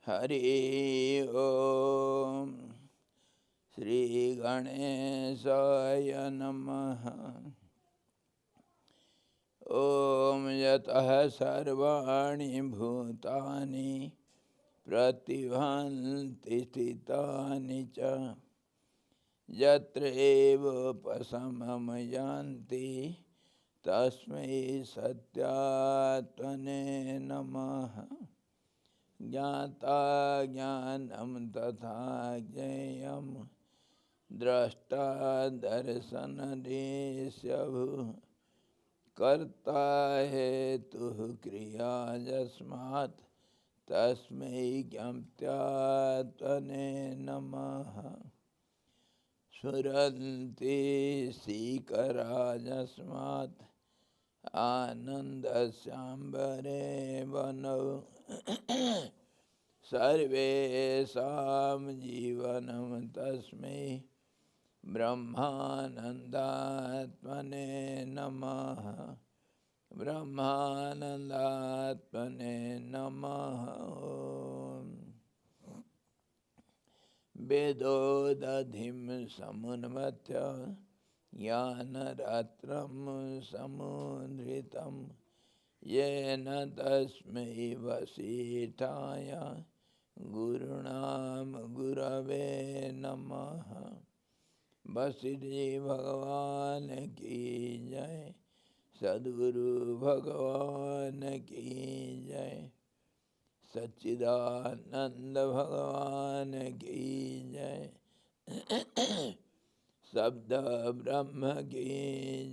हरि ओम श्री गणेशाय नमः। ओम यतः सर्वाणि भूतानि प्रतिभान्ति स्थितानि च यत्र एवोपशमं तस्मै सत्यात्मने नमः। ज्ञाता ज्ञानं तथा ज्ञेयं द्रष्टा दर्शनदृश्यभूः कर्ता हेतुः क्रिया यस्मात् तस्मै ज्ञप्त्यात्मने नमः। स्फुरन्ति सीकरा यस्मात् आनन्दस्याम्बरे वनौ सर्वेषां जीवनं तस्मै ब्रह्मानन्दात्मने नमः। ब्रह्मानन्दात्मने नमः। वेदोदधिं समुन्मथ्य ज्ञानरात्रं समुद्धृतं येन तस्मै वसिष्ठाय गुरुणां गुरवे नमः। वशिष्ठ जी भगवान की जय। सद्गुरु भगवान की जय। सच्चिदानंद भगवान की जय। शब्द ब्रह्म की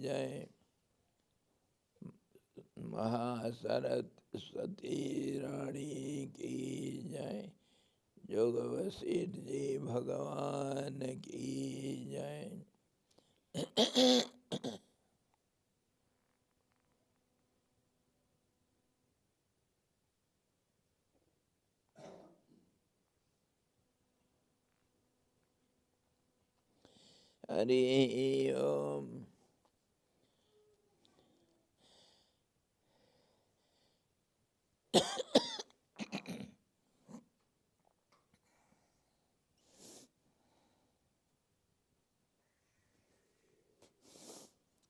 जय। महासरस्वती रानी की जय। जोग वशिष्ठ जी भगवान की जय। हरि ओम।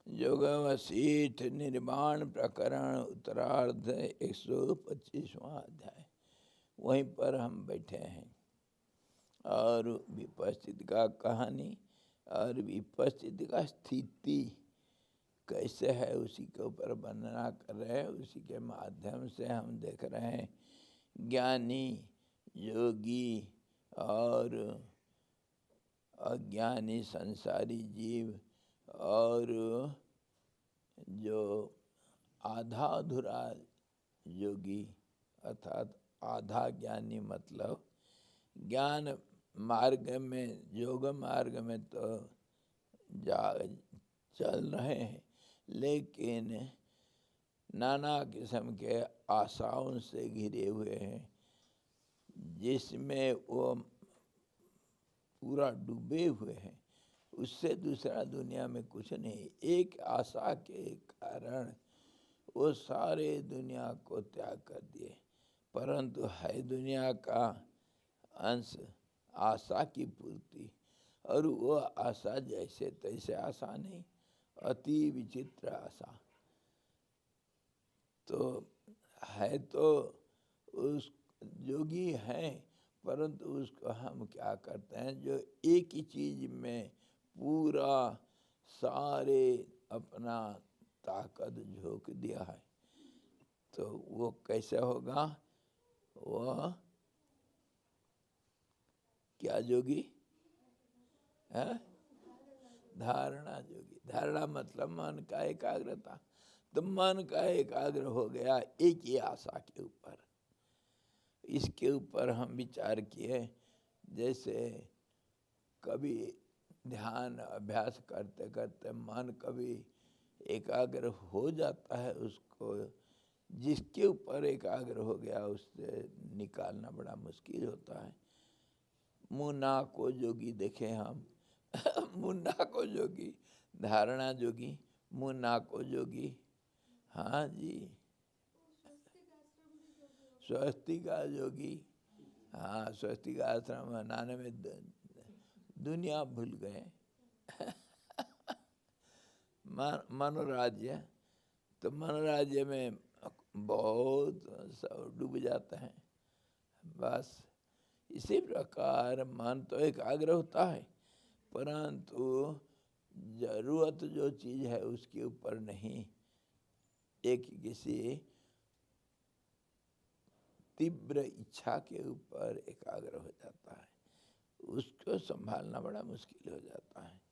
योग वशिष्ठ निर्माण प्रकरण उत्तरार्ध 125वां अध्याय। वहीं पर हम बैठे हैं और विपस्थित का कहानी और विपस्थित का स्थिति कैसे है उसी के ऊपर वर्णना कर रहे हैं। उसी के माध्यम से हम देख रहे हैं ज्ञानी योगी और अज्ञानी संसारी जीव और जो आधा अधूरा योगी अर्थात आधा ज्ञानी, मतलब ज्ञान मार्ग में योग मार्ग में तो चल रहे हैं, लेकिन नाना किस्म के आशाओं से घिरे हुए हैं जिसमें वो पूरा डूबे हुए हैं। उससे दूसरा दुनिया में कुछ नहीं। एक आशा के कारण वो सारे दुनिया को त्याग कर दिए, परंतु है दुनिया का अंश आशा की पूर्ति, और वो आशा जैसे तैसे आशा नहीं, अति विचित्र आशा। तो है तो उस योगी हैं, परंतु उसको हम क्या करते हैं, जो एक ही चीज में पूरा सारे अपना ताकत झोंक दिया है, तो वो कैसे होगा? वह क्या योगी है? धारणा योगी। धारणा मतलब मन का एकाग्रता। तो मन का एकाग्र हो गया एक ही आशा के ऊपर। इसके ऊपर हम विचार किए। जैसे कभी ध्यान अभ्यास करते करते मन कभी एकाग्र हो जाता है, उसको जिसके ऊपर एकाग्र हो गया उससे निकालना बड़ा मुश्किल होता है। मुन्ना को जोगी देखे हम मुन्ना को जोगी, धारणा जोगी, मुन्ना को जोगी। हाँ जी, स्वस्ति का योगी। हाँ, स्वस्तिक आश्रम बनाने में दुनिया भूल गए। मनोराज्य, तो मनोराज्य में बहुत सब डूब जाते हैं। बस इसी प्रकार मन तो एकाग्र होता है, परंतु जरूरत जो चीज़ है उसके ऊपर नहीं, एक किसी तीव्र इच्छा के ऊपर एकाग्र हो जाता है, उसको संभालना बड़ा मुश्किल हो जाता है।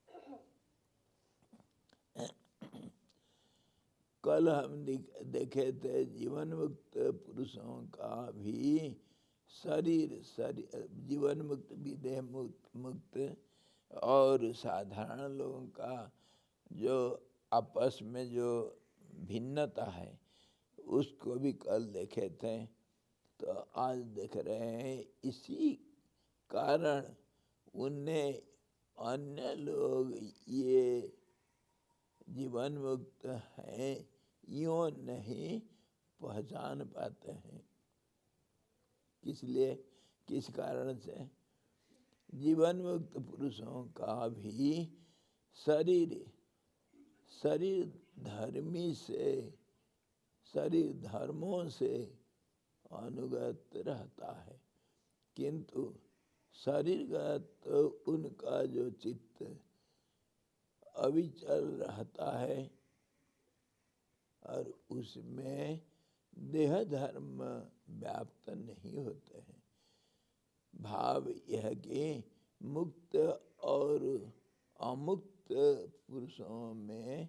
कल हम देखे थे जीवन मुक्त पुरुषों का भी शरीर जीवन मुक्त भी देह मुक्त और साधारण लोगों का जो आपस में जो भिन्नता है उसको भी कल देखे थे। तो आज देख रहे हैं इसी कारण उन्हें अन्य लोग ये जीवन मुक्त हैं यूँ नहीं पहचान पाते हैं। इसलिए किस कारण से? जीवन मुक्त पुरुषों का भी शरीर धर्मी से, शरीर धर्मों से अनुगत रहता है, किंतु शरीरगत उनका जो चित्त अविचल रहता है और उसमें देह धर्म व्याप्त नहीं होते हैं। भाव यह कि मुक्त और अमुक्त पुरुषों में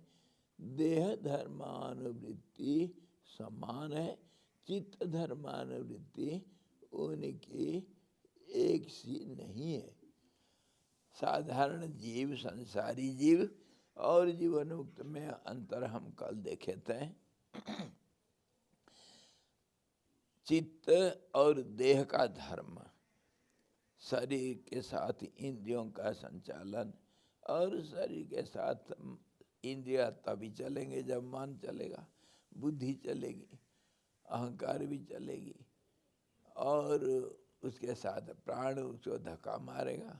देह धर्मानुवृत्ति समान है, चित्त धर्मानुवृत्ति उनकी एक सी नहीं है। साधारण जीव, संसारी जीव और जीवन मुक्त में अंतर हम कल देखे थे। चित्त और देह का धर्म, शरीर के साथ इंद्रियों का संचालन, और शरीर के साथ इंद्रियां तभी चलेंगे जब मन चलेगा, बुद्धि चलेगी, अहंकार भी चलेगी, और उसके साथ प्राण उसको धक्का मारेगा,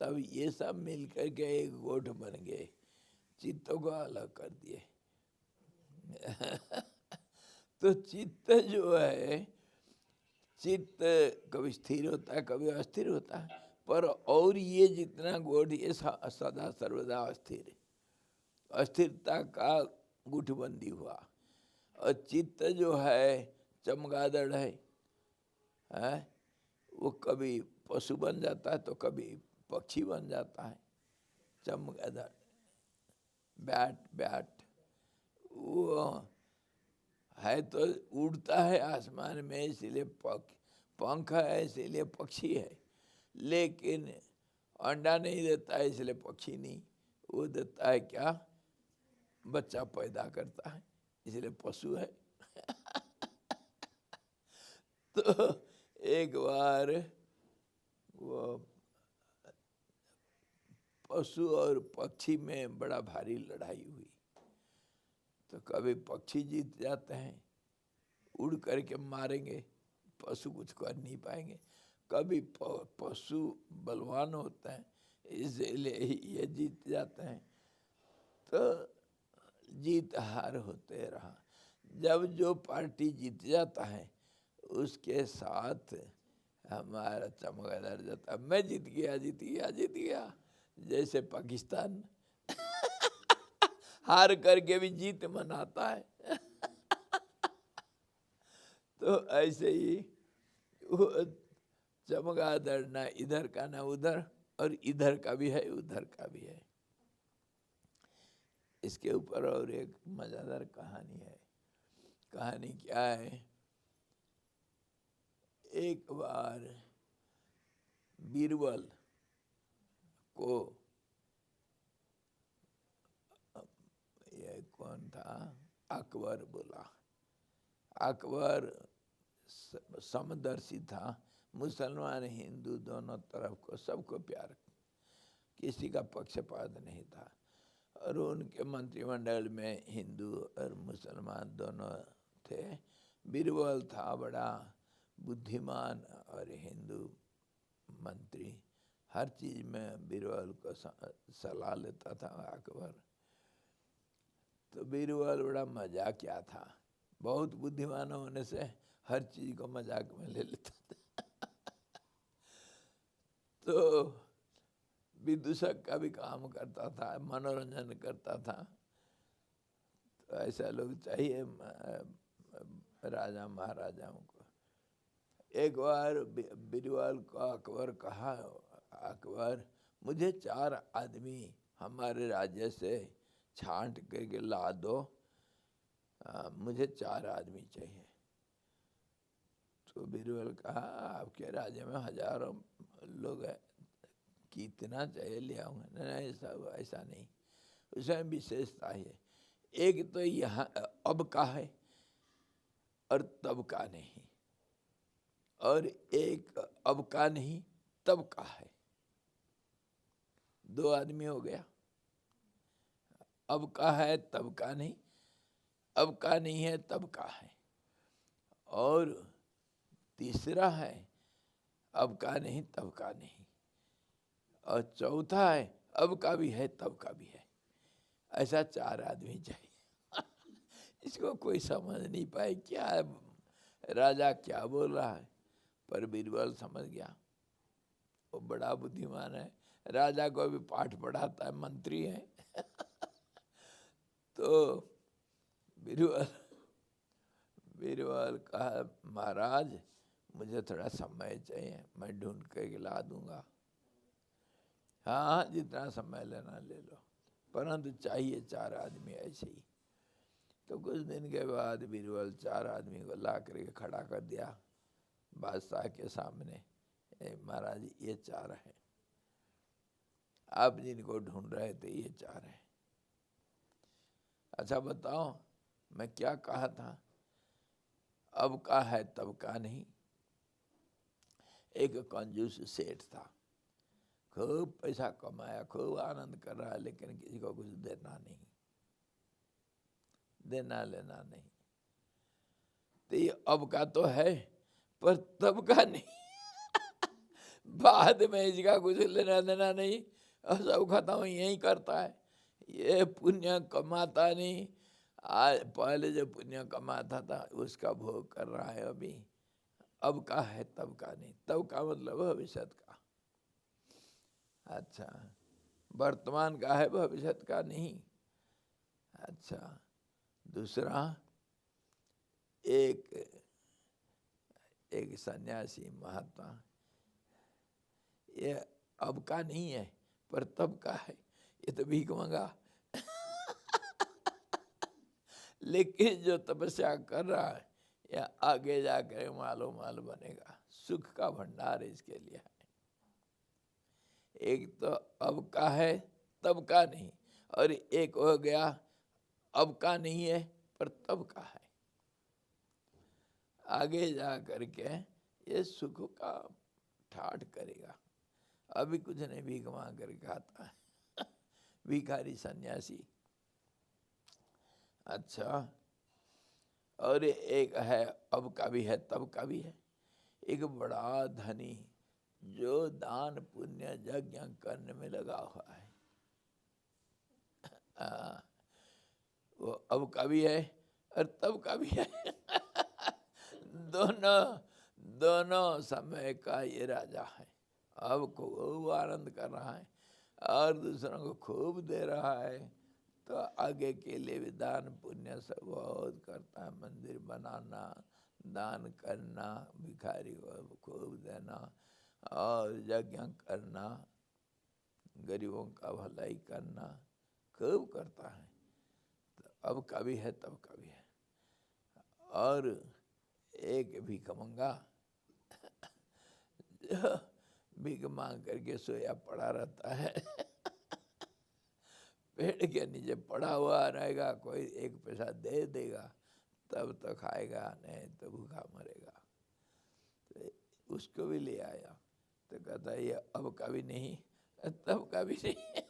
तब ये सब मिलकर के एक गोठ बन गए, चित्तों को अलग कर दिए। तो चित्त जो है, चित्त कभी स्थिर होता है कभी अस्थिर होता है, पर और ये जितना गोठ ये सदा सर्वदा अस्थिर, अस्थिरता का गुठबंदी हुआ। और चित्त जो है चमगादड़ है, वो कभी पशु बन जाता है तो कभी पक्षी बन जाता है। चमगादड़, बैट वो है तो उड़ता है आसमान में, इसीलिए पंख है, इसीलिए पक्षी है, लेकिन अंडा नहीं देता है इसलिए पक्षी नहीं, वो देता है क्या? बच्चा पैदा करता है, इसलिए पशु है। तो एक बार वो पशु और पक्षी में बड़ा भारी लड़ाई हुई, तो कभी पक्षी जीत जाते हैं, उड़ करके मारेंगे, पशु कुछ कर नहीं पाएंगे, कभी पशु बलवान होता है इसलिए ये जीत जाते हैं। तो जीत हार होते रहा। जब जो पार्टी जीत जाता है उसके साथ हमारा चमगादड़ जाता, मैं जीत गया, जैसे पाकिस्तान हार करके भी जीत मनाता है। तो ऐसे ही वो चमगादड़ ना इधर का ना उधर, और इधर का भी है उधर का भी है। इसके ऊपर और एक मजेदार कहानी है। कहानी क्या है? एक बार बीरबल को, ये कौन था, अकबर बोला। अकबर समदर्शी था, मुसलमान हिंदू दोनों तरफ को सबको प्यार, किसी का पक्षपात नहीं था, और उनके मंत्रिमंडल में हिंदू और मुसलमान दोनों थे। बीरबल था बड़ा बुद्धिमान और हिंदू मंत्री हर चीज में बीरबल को सलाह लेता था अकबर। तो बीरबल बड़ा मजाक क्या था, बहुत बुद्धिमान होने से हर चीज को मजाक में ले लेता था। तो विदूषक का भी काम करता था, मनोरंजन करता था। तो ऐसा लोग चाहिए राजा महाराजाओं को। एक बार बीरबल को अकबर कहा, अकबर मुझे 4 आदमी हमारे राज्य से छांट करके ला दो, मुझे 4 आदमी चाहिए। तो बीरबल कहा आपके राज्य में हजारों लोग हैं, कितना चाहिए ले आऊँगा। नहीं सब ऐसा नहीं, उसमें विशेषता है, एक तो यहाँ अब का है और तब का नहीं, और एक अब का नहीं तब का है। 2 आदमी हो गया, अब का है तब का नहीं, अब का नहीं है तब का है। और तीसरा है अब का नहीं तब का नहीं, और चौथा है अब का भी है तब का भी है। ऐसा 4 आदमी चाहिए। इसको कोई समझ नहीं पाए क्या राजा क्या बोल रहा है, पर बीरबल समझ गया, वो बड़ा बुद्धिमान है, राजा को भी पाठ पढ़ाता है, मंत्री है। तो बीरबल कहा महाराज मुझे थोड़ा समय चाहिए, मैं ढूंढ के ला दूंगा। हाँ जितना समय लेना ले लो, परंतु चाहिए 4 आदमी ऐसे ही। तो कुछ दिन के बाद बीरबल 4 आदमी को ला करके खड़ा कर दिया बादशाह के सामने। महाराज ये 4 हैं, आप जिनको ढूंढ रहे थे ये 4 हैं। अच्छा बताओ मैं क्या कहा था, अब का है तब का नहीं। एक कंजूस सेठ था, खूब पैसा कमाया, खूब आनंद कर रहा है, लेकिन किसी को कुछ देना नहीं, देना लेना नहीं। तो ये अब का तो है पर तब का नहीं। बाद में इसका कुछ लेना देना नहीं, और सब खत्म यही करता है। ये पुण्य कमाता नहीं, आज पहले जो पुण्य कमाता था उसका भोग कर रहा है अभी। अब का है तब का नहीं, तब का मतलब भविष्य का। अच्छा वर्तमान का है, भविष्य का नहीं। अच्छा दूसरा, एक सन्यासी महात्मा, ये अब का नहीं है पर तब का है, ये तो भीख मांगा। लेकिन जो तपस्या कर रहा है या आगे जाकर मालो माल बनेगा, सुख का भंडार इसके लिए है। एक तो अब का है तब का नहीं, और एक हो गया अब का नहीं है पर तब का है। आगे जा करके ये सुख का ठाठ करेगा, अभी कुछ नहीं भीख मांग कर खाता है। भिखारी सन्यासी। अच्छा और एक है अब का भी है तब का भी है, एक बड़ा धनी जो दान पुण्य यज्ञ करने में लगा हुआ है, वो अब का भी है और तब का भी है। दोनों समय का ये राजा है। अब खूब आनंद कर रहा है और दूसरों को खूब दे रहा है, तो आगे के लिए भी दान पुण्य सब बहुत करता है। मंदिर बनाना, दान करना, भिखारी को खूब देना और यज्ञ करना, गरीबों का भलाई करना खूब करता है। तो अब का भी है तब का भी है। और एक भीख मंगा जो भीख मांग करके सोया पड़ा रहता है। पेड़ के नीचे पड़ा हुआ रहेगा, कोई 1 पैसा दे देगा तब तो खाएगा, नहीं तो भूखा मरेगा। तो उसको भी ले आया, तो कहता है ये अब का भी नहीं तब का भी नहीं।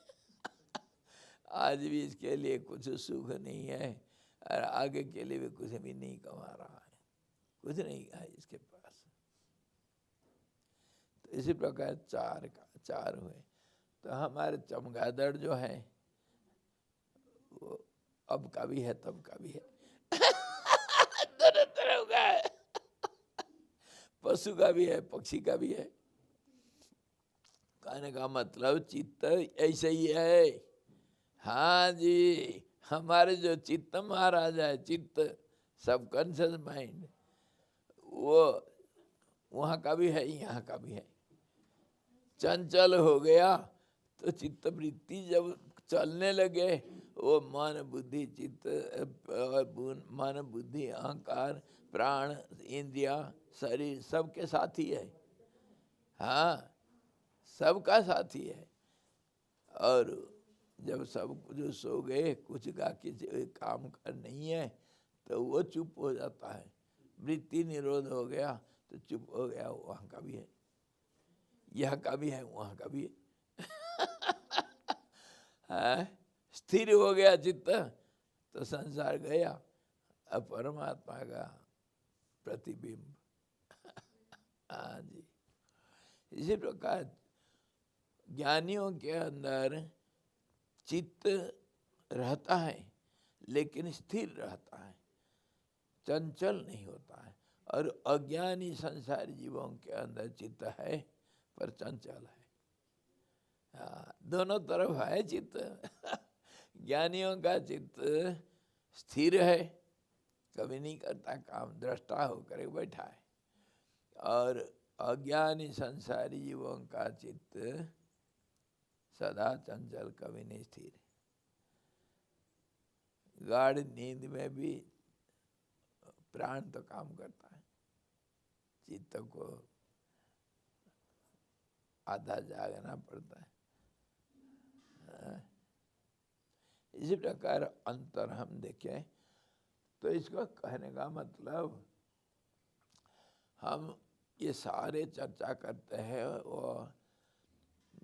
आज भी इसके लिए कुछ सुख नहीं है और आगे के लिए भी कुछ भी नहीं कमा रहा है, कुछ नहीं है इसके पास। तो इसी प्रकार चार हुए। तो हमारे चमगादड़ जो है वो अब का भी है तब का भी है दोनों तरह का है पशु का भी है पक्षी का भी है। कहने का मतलब चित्त ऐसे ही है। हाँ जी, हमारे जो चित्त महाराज है, चित्त सबकॉन्शियस माइंड, वो वहाँ का भी है यहाँ का भी है। चंचल हो गया तो चित्त वृत्ति जब चलने लगे, वो मन बुद्धि चित्त मन बुद्धि अहंकार प्राण इंद्रिया शरीर सबके साथी है। हाँ, सबका साथी है। और जब सब जो सो गए, कुछ का किसी काम कर नहीं है, तो वो चुप हो जाता है। वृत्ति निरोध हो गया तो चुप हो गया। वहाँ का भी है, यहाँ का भी है, वहाँ का भी है। स्थिर हो गया चित्त तो संसार गया, अब परमात्मा का प्रतिबिंब। हाँ जी, इसी प्रकार ज्ञानियों के अंदर चित्त रहता है लेकिन स्थिर रहता है, चंचल नहीं होता है। और अज्ञानी संसारी जीवों के अंदर चित्त है पर चंचल है। दोनों तरफ है चित्त ज्ञानियों का चित्त स्थिर है, कभी नहीं करता काम, दृष्टा होकर बैठा है। और अज्ञानी संसारी जीवों का चित्त सदा चंचल, कभी नहीं स्थिर। गाढ़ नींद में भी प्राण तो काम करता है, चित्त को आधा जागना पड़ता है। इसी प्रकार अंतर हम देखें तो इसका कहने का मतलब, हम ये सारे चर्चा करते हैं वो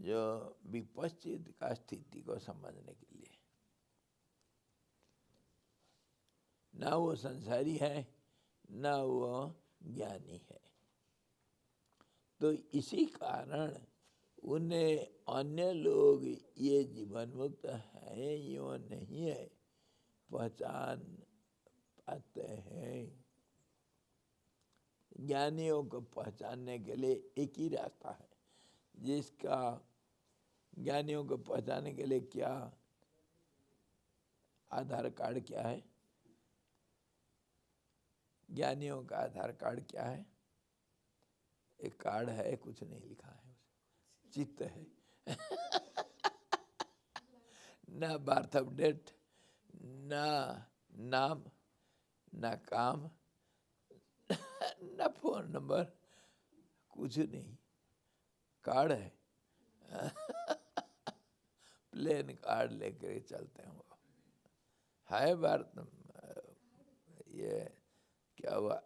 जो विपश्चित का स्थिति को समझने के लिए। ना वो संसारी है ना वो ज्ञानी है। तो इसी कारण उन्हें अन्य लोग ये जीवन मुक्त है यो नहीं है पहचान पाते हैं। ज्ञानियों को पहचानने के लिए एक ही रास्ता है, जिसका ज्ञानियों को पहचानने के लिए क्या आधार कार्ड क्या है? ज्ञानियों का आधार कार्ड क्या है? एक कार्ड है, कुछ नहीं लिखा है, चित्त है ना बर्थ ऑफ डेट, ना नाम, ना काम, ना फोन नंबर, कुछ नहीं, कार्ड है प्लेन कार्ड लेकर चलते हैं। वो है भारत, ये क्या हुआ,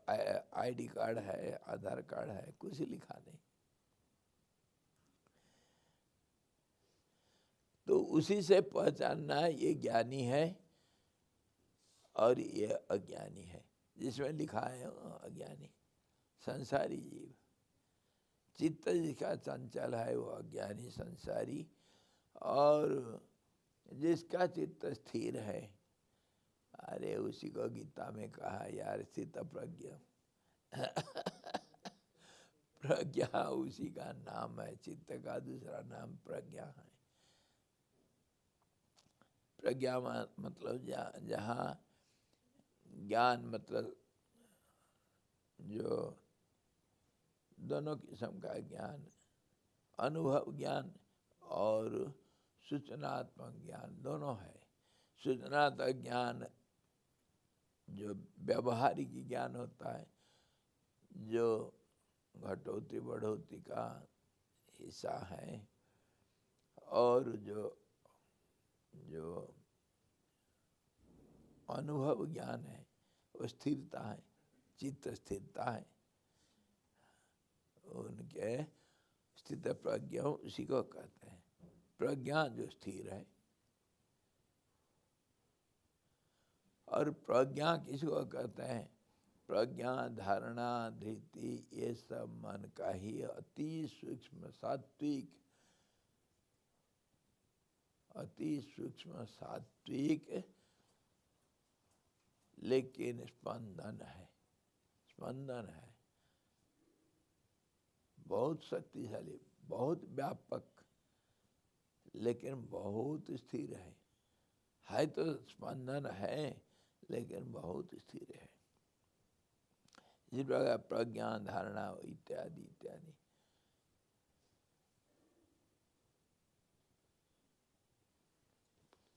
आईडी कार्ड है, आधार कार्ड है, कुछ लिखा नहीं। तो उसी से पहचानना ये ज्ञानी है और ये अज्ञानी है। जिसमें लिखा है अज्ञानी संसारी जीव, चित्त जिसका चंचल है वो अज्ञानी संसारी, और जिसका चित्त स्थिर है, अरे उसी को गीता में कहा यार स्थित प्रज्ञ प्रज्ञा उसी का नाम है, चित्त का दूसरा नाम प्रज्ञा है। प्रज्ञा मतलब जहाँ ज्ञान, मतलब जो दोनों किस्म का ज्ञान, अनुभव ज्ञान और सूचनात्मक ज्ञान दोनों है। सूचनात्मक ज्ञान जो व्यवहारिक ज्ञान होता है, जो घटोती बढ़ोती का हिस्सा है, और जो अनुभव ज्ञान है वो स्थिरता है, चित्त स्थिरता है। उनके स्थित प्रज्ञा उसी को कहते हैं, प्रज्ञा जो स्थिर है। और प्रज्ञा किसको कहते हैं? प्रज्ञा, धारणा, धृति, ये सब मन का ही अति सूक्ष्म सात्विक, अति सूक्ष्म सात्विक लेकिन स्पंदन है, स्पंदन है, बहुत शक्तिशाली, बहुत व्यापक, लेकिन बहुत स्थिर है तो स्पंदन है लेकिन बहुत स्थिर है। जिस प्रकार प्रज्ञा, धारणा इत्यादि इत्यादि।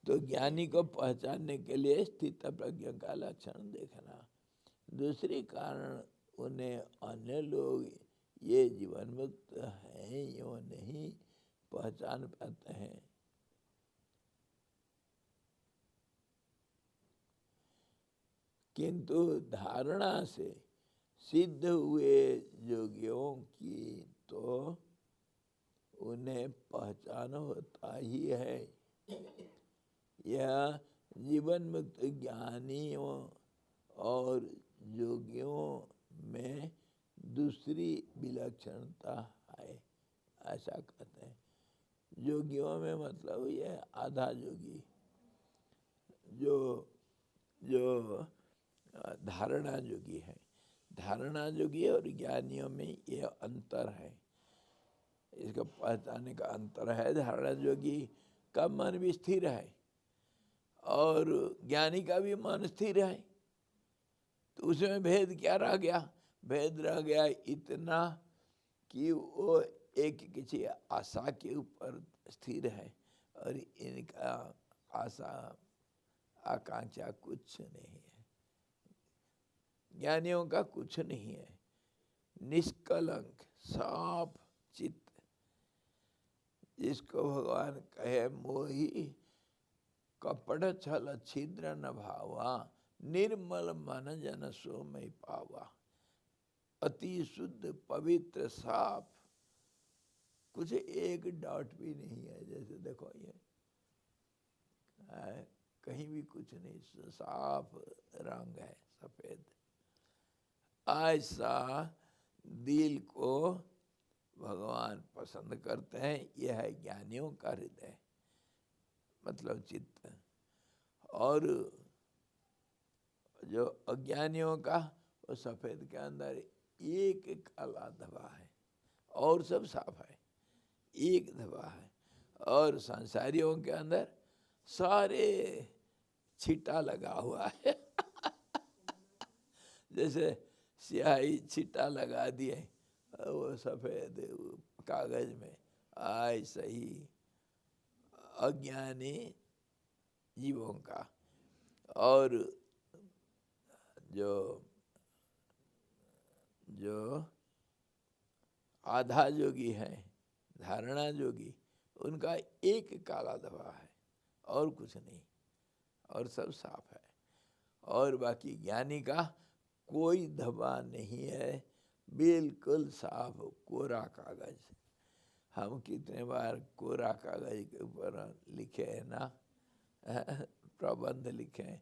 तो ज्ञानी को पहचानने के लिए स्थित प्रज्ञा का लक्षण देखना। दूसरी कारण उन्हें अन्य लोग ये जीवन मुक्त हैं यो नहीं पहचान पाते हैं। किंतु धारणा से सिद्ध हुए योगियों की तो उन्हें पहचान होता ही है। यह जीवन मुक्त ज्ञानियों और योगियों में दूसरी विलक्षणता है, ऐसा कहते हैं। योगियों में मतलब ये आधा योगी, जो धारणा योगी है, धारणा योगी और ज्ञानियों में ये अंतर है, इसको पहचानने का अंतर है। धारणा योगी का मन भी स्थिर है और ज्ञानी का भी मन स्थिर है, तो उसमें भेद क्या रह गया? भेद रह गया इतना कि वो एक किसी आशा के ऊपर स्थिर है और इनका आशा आकांक्षा कुछ नहीं है। ज्ञानियों का कुछ नहीं है, निष्कलंक साफ चित्त, जिसको भगवान कहे मोही कपट छल छिद्र न भावा, निर्मल मन जन सो मैं पावा। अति शुद्ध पवित्र साफ, कुछ एक डॉट भी नहीं है। जैसे देखो ये कहीं भी कुछ नहीं, साफ रंग है, सफेद। ऐसा दिल को भगवान पसंद करते हैं। यह है ज्ञानियों का हृदय, मतलब चित्त। और जो अज्ञानियों का, वो सफेद के अंदर एक काला धब्बा है और सब साफ है, एक धब्बा है। और संसारियों के अंदर सारे छिटा लगा हुआ है जैसे स्याही छिटा लगा दिए वो सफेद कागज में, ऐसा ही अज्ञानी जीवों का। और जो आधा योगी है, धारणा योगी, उनका एक काला धब्बा है और कुछ नहीं, और सब साफ है। और बाकी ज्ञानी का कोई धब्बा नहीं है, बिल्कुल साफ कोरा कागज। हम कितने बार कोरा कागज के ऊपर लिखे हैं ना, प्रबंध लिखे,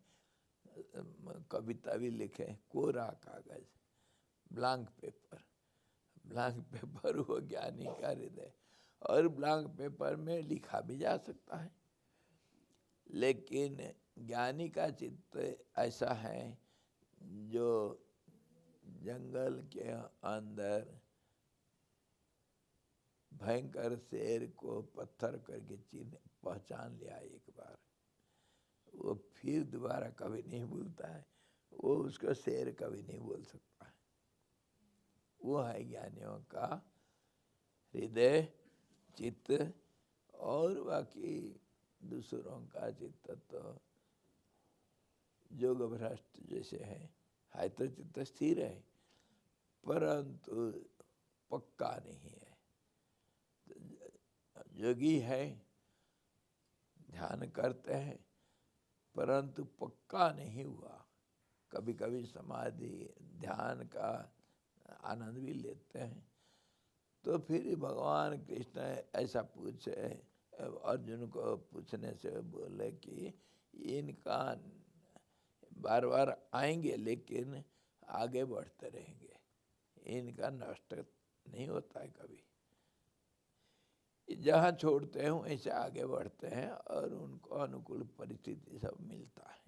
कविता भी लिखे, कोरा कागज, ब्लैंक पेपर। ब्लैंक पेपर वो ज्ञानी का हृदय। और ब्लैंक पेपर में लिखा भी जा सकता है, लेकिन ज्ञानी का चित्त ऐसा है जो जंगल के अंदर भयंकर शेर को पत्थर करके पहचान लिया एक बार, वो फिर दोबारा कभी नहीं भूलता है, वो उसको शेर कभी नहीं बोल सकता है। वो है ज्ञानियों का हृदय, चित्त। और बाकी दूसरों का चित्त तो योग भ्रष्ट जैसे है तो चित्त स्थिर है परंतु पक्का नहीं है। योगी है, ध्यान करते हैं, परंतु पक्का नहीं हुआ। कभी कभी समाधि ध्यान का आनंद भी लेते हैं। तो फिर भगवान कृष्ण ऐसा पूछे, अर्जुन को पूछने से बोले कि इनका बार बार आएंगे, लेकिन आगे बढ़ते रहेंगे, इनका नष्ट नहीं होता है कभी। जहाँ छोड़ते हैं वैसे आगे बढ़ते हैं और उनको अनुकूल परिस्थिति सब मिलता है।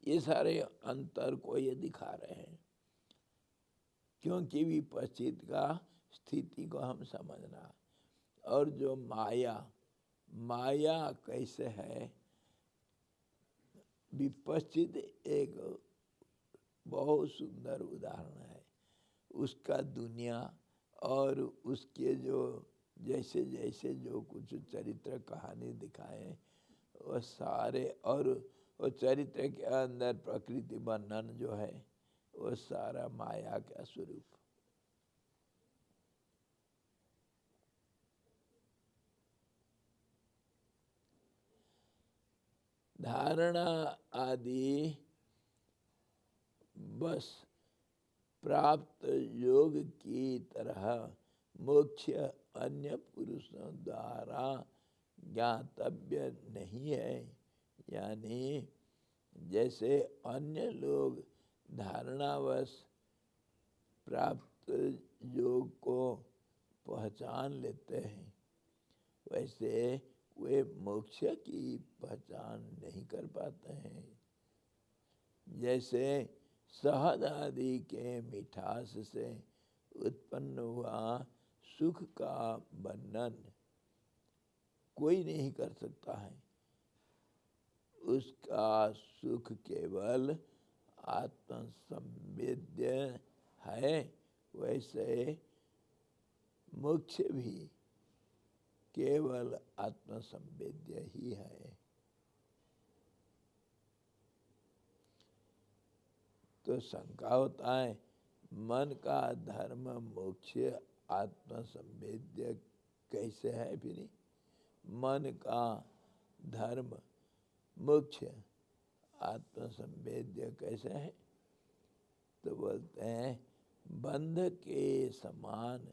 ये सारे अंतर को ये दिखा रहे हैं, क्योंकि विपश्चित का स्थिति को हम समझना। और जो माया, माया कैसे है, विपश्चित एक बहुत सुंदर उदाहरण है। उसका दुनिया और उसके जो जैसे जैसे जो कुछ चरित्र कहानी दिखाए वो सारे, और वो चरित्र के अंदर प्रकृति वर्णन जो है वो सारा माया का स्वरूप। धारणा आदि बस प्राप्त योग की तरह मोक्ष अन्य पुरुषों द्वारा ज्ञातव्य नहीं है। यानी जैसे अन्य लोग धारणावश प्राप्त योग को पहचान लेते हैं, वैसे वे मोक्ष की पहचान नहीं कर पाते हैं। जैसे शहद आदि के मिठास से उत्पन्न हुआ सुख का वर्णन कोई नहीं कर सकता है, उसका सुख केवल आत्मसंवेद्य है। वैसे मोक्ष भी केवल आत्मसंवेद्य ही है। तो शंका होता है, मन का धर्म मोक्ष आत्मसंवेद्य कैसे है? फिर मन का धर्म मोक्ष आत्मसंवेद्य कैसे है? तो बोलते हैं बंध के समान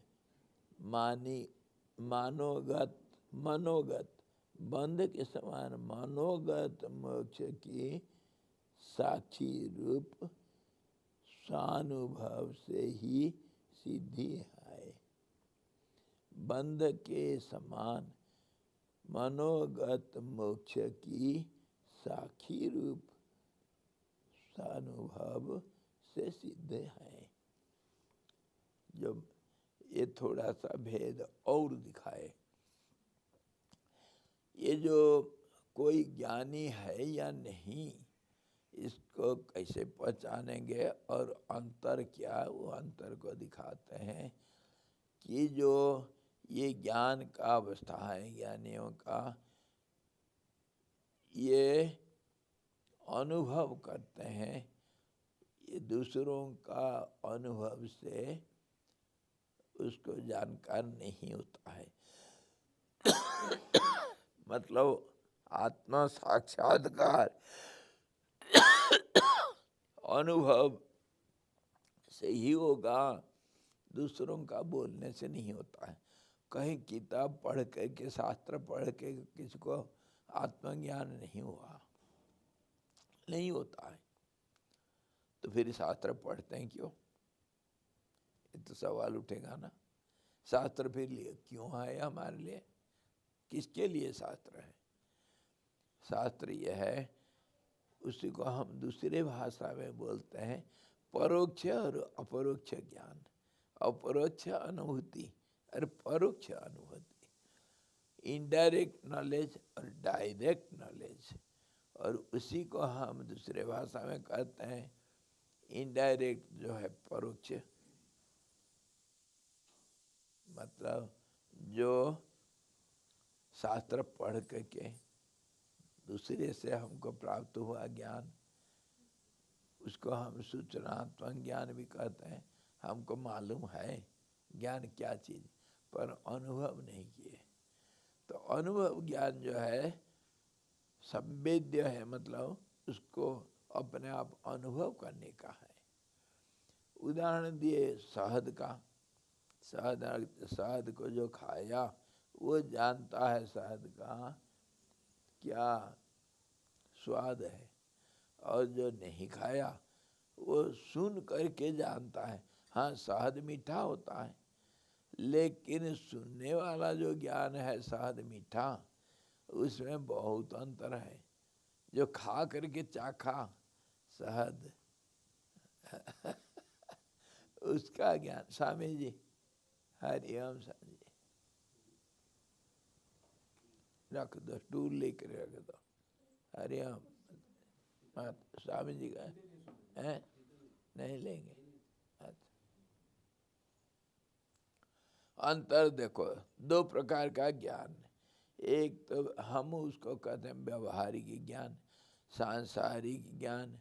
मनोगत बंध के समान मनोगत मोक्ष की साक्षी रूप स्वानुभव से ही सिद्धि है। बंध के समान मनोगत मोक्ष की साक्षी रूप स्वानुभव से सिद्ध है। जो ये थोड़ा सा भेद और दिखाए, ये जो कोई ज्ञानी है या नहीं, इसको कैसे पहचानेंगे? और अंतर क्या, वो अंतर को दिखाते हैं कि जो ये ज्ञान का अवस्था है ज्ञानियों का, ये अनुभव करते हैं, ये दूसरों का अनुभव से उसको जानकार नहीं होता है। मतलब आत्मा साक्षात्कार अनुभव से ही होगा, दूसरों का बोलने से नहीं होता है। कहीं किताब पढ़ के शास्त्र पढ़ के किसी को आत्मज्ञान नहीं हुआ, नहीं होता है, तो फिर शास्त्र पढ़ते हैं क्यों? ये तो सवाल उठेगा ना। शास्त्र फिर लिए क्यों है हमारे लिए? किसके लिए शास्त्र है? शास्त्र यह है, उसी को हम दूसरे भाषा में बोलते हैं परोक्ष और अपरोक्ष ज्ञान। अपरोक्ष अनुभूति और परोक्ष अनुभूति, इनडायरेक्ट नॉलेज और डायरेक्ट नॉलेज। और उसी को हम दूसरे भाषा में कहते हैं इनडायरेक्ट जो है परोक्ष, मतलब जो शास्त्र पढ़ करके दूसरे से हमको प्राप्त हुआ ज्ञान, उसको हम सूचनात्मक ज्ञान भी कहते हैं। हमको मालूम है ज्ञान क्या चीज़, पर अनुभव नहीं किए। तो अनुभव ज्ञान जो है संवेद्य है, मतलब उसको अपने आप अनुभव करने का है। उदाहरण दिए शहद का। शहद को जो खाया वो जानता है शहद का क्या स्वाद है, और जो नहीं खाया वो सुन करके जानता है। हाँ, शहद मीठा होता है, लेकिन सुनने वाला जो ज्ञान है शहद मीठा, उसमें बहुत अंतर है। जो खा करके चाखा शहद उसका ज्ञान। स्वामी जी, हरिओम स्वामी जी, रख दो, स्टूल लेकर रख दो। हरिओम। स्वामी जी का है, नहीं लेंगे। अच्छा, अंतर देखो, दो प्रकार का ज्ञान। एक तो हम उसको कहते हैं व्यवहारिक ज्ञान, सांसारिक ज्ञान,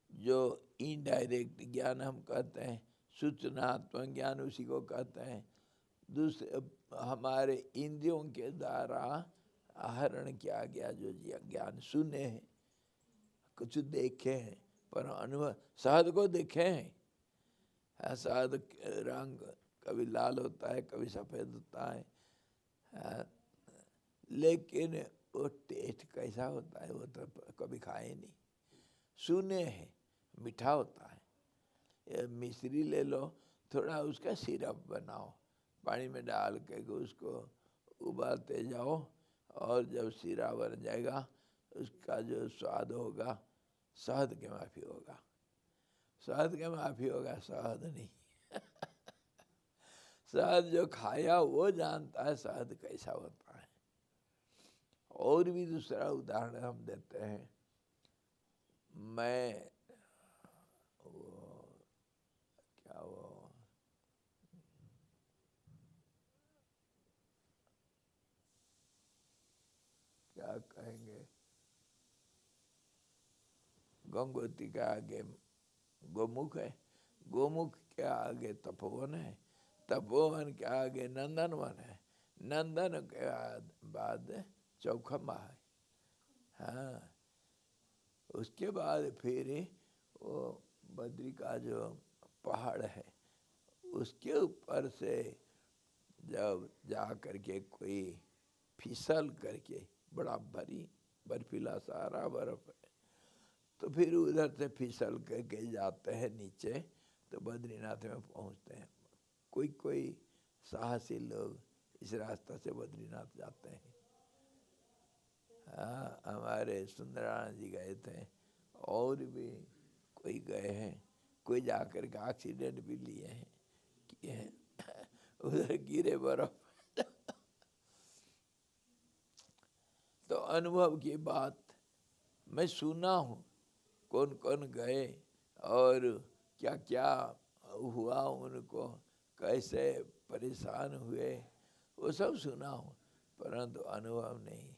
जो इनडायरेक्ट ज्ञान हम कहते हैं, सूचनात्मक ज्ञान उसी को कहते हैं। दूसरे हमारे इंद्रियों के द्वारा आहरण किया गया जो ज्ञान, सुने हैं, कुछ देखे हैं, पर अनुभव। शहद को देखे हैं, शहद रंग कभी लाल होता है, कभी सफ़ेद होता है, लेकिन वो टेस्ट कैसा होता है वो तो कभी खाए नहीं। सुने हैं मीठा होता है। मिश्री ले लो, थोड़ा उसका सिरप बनाओ, पानी में डाल के उसको उबालते जाओ, और जब सिरा बन जाएगा उसका जो स्वाद होगा शहद के माफी होगा। शहद के माफी होगा, शहद नहीं। शहद जो खाया वो जानता है शहद कैसा होता है। और भी दूसरा उदाहरण हम देते हैं। मैं क्या कहेंगे, गंगोत्री के आगे गोमुख है, गोमुख के आगे तपोवन है, तपोवन के आगे नंदनवन है, नंदन के बाद चौखम्बा है। हाँ, उसके बाद फिर वो बद्री का जो पहाड़ है उसके ऊपर से जब जा करके कोई फिसल करके, बड़ा भारी बर्फीला सारा बर्फ है, तो फिर उधर से फिसल करके जाते हैं नीचे, तो बद्रीनाथ में पहुंचते हैं। कोई कोई साहसी लोग इस रास्ते से बद्रीनाथ जाते हैं। हाँ, हमारे सुंदरानंद जी गए थे, और भी कोई गए हैं, कोई जाकर के एक्सीडेंट भी लिए हैं, किए हैं, उधर गिरे बर्फ। तो अनुभव की बात मैं सुना हूँ, कौन कौन गए और क्या क्या हुआ उनको, कैसे परेशान हुए, वो सब सुना हूँ, परंतु अनुभव नहीं।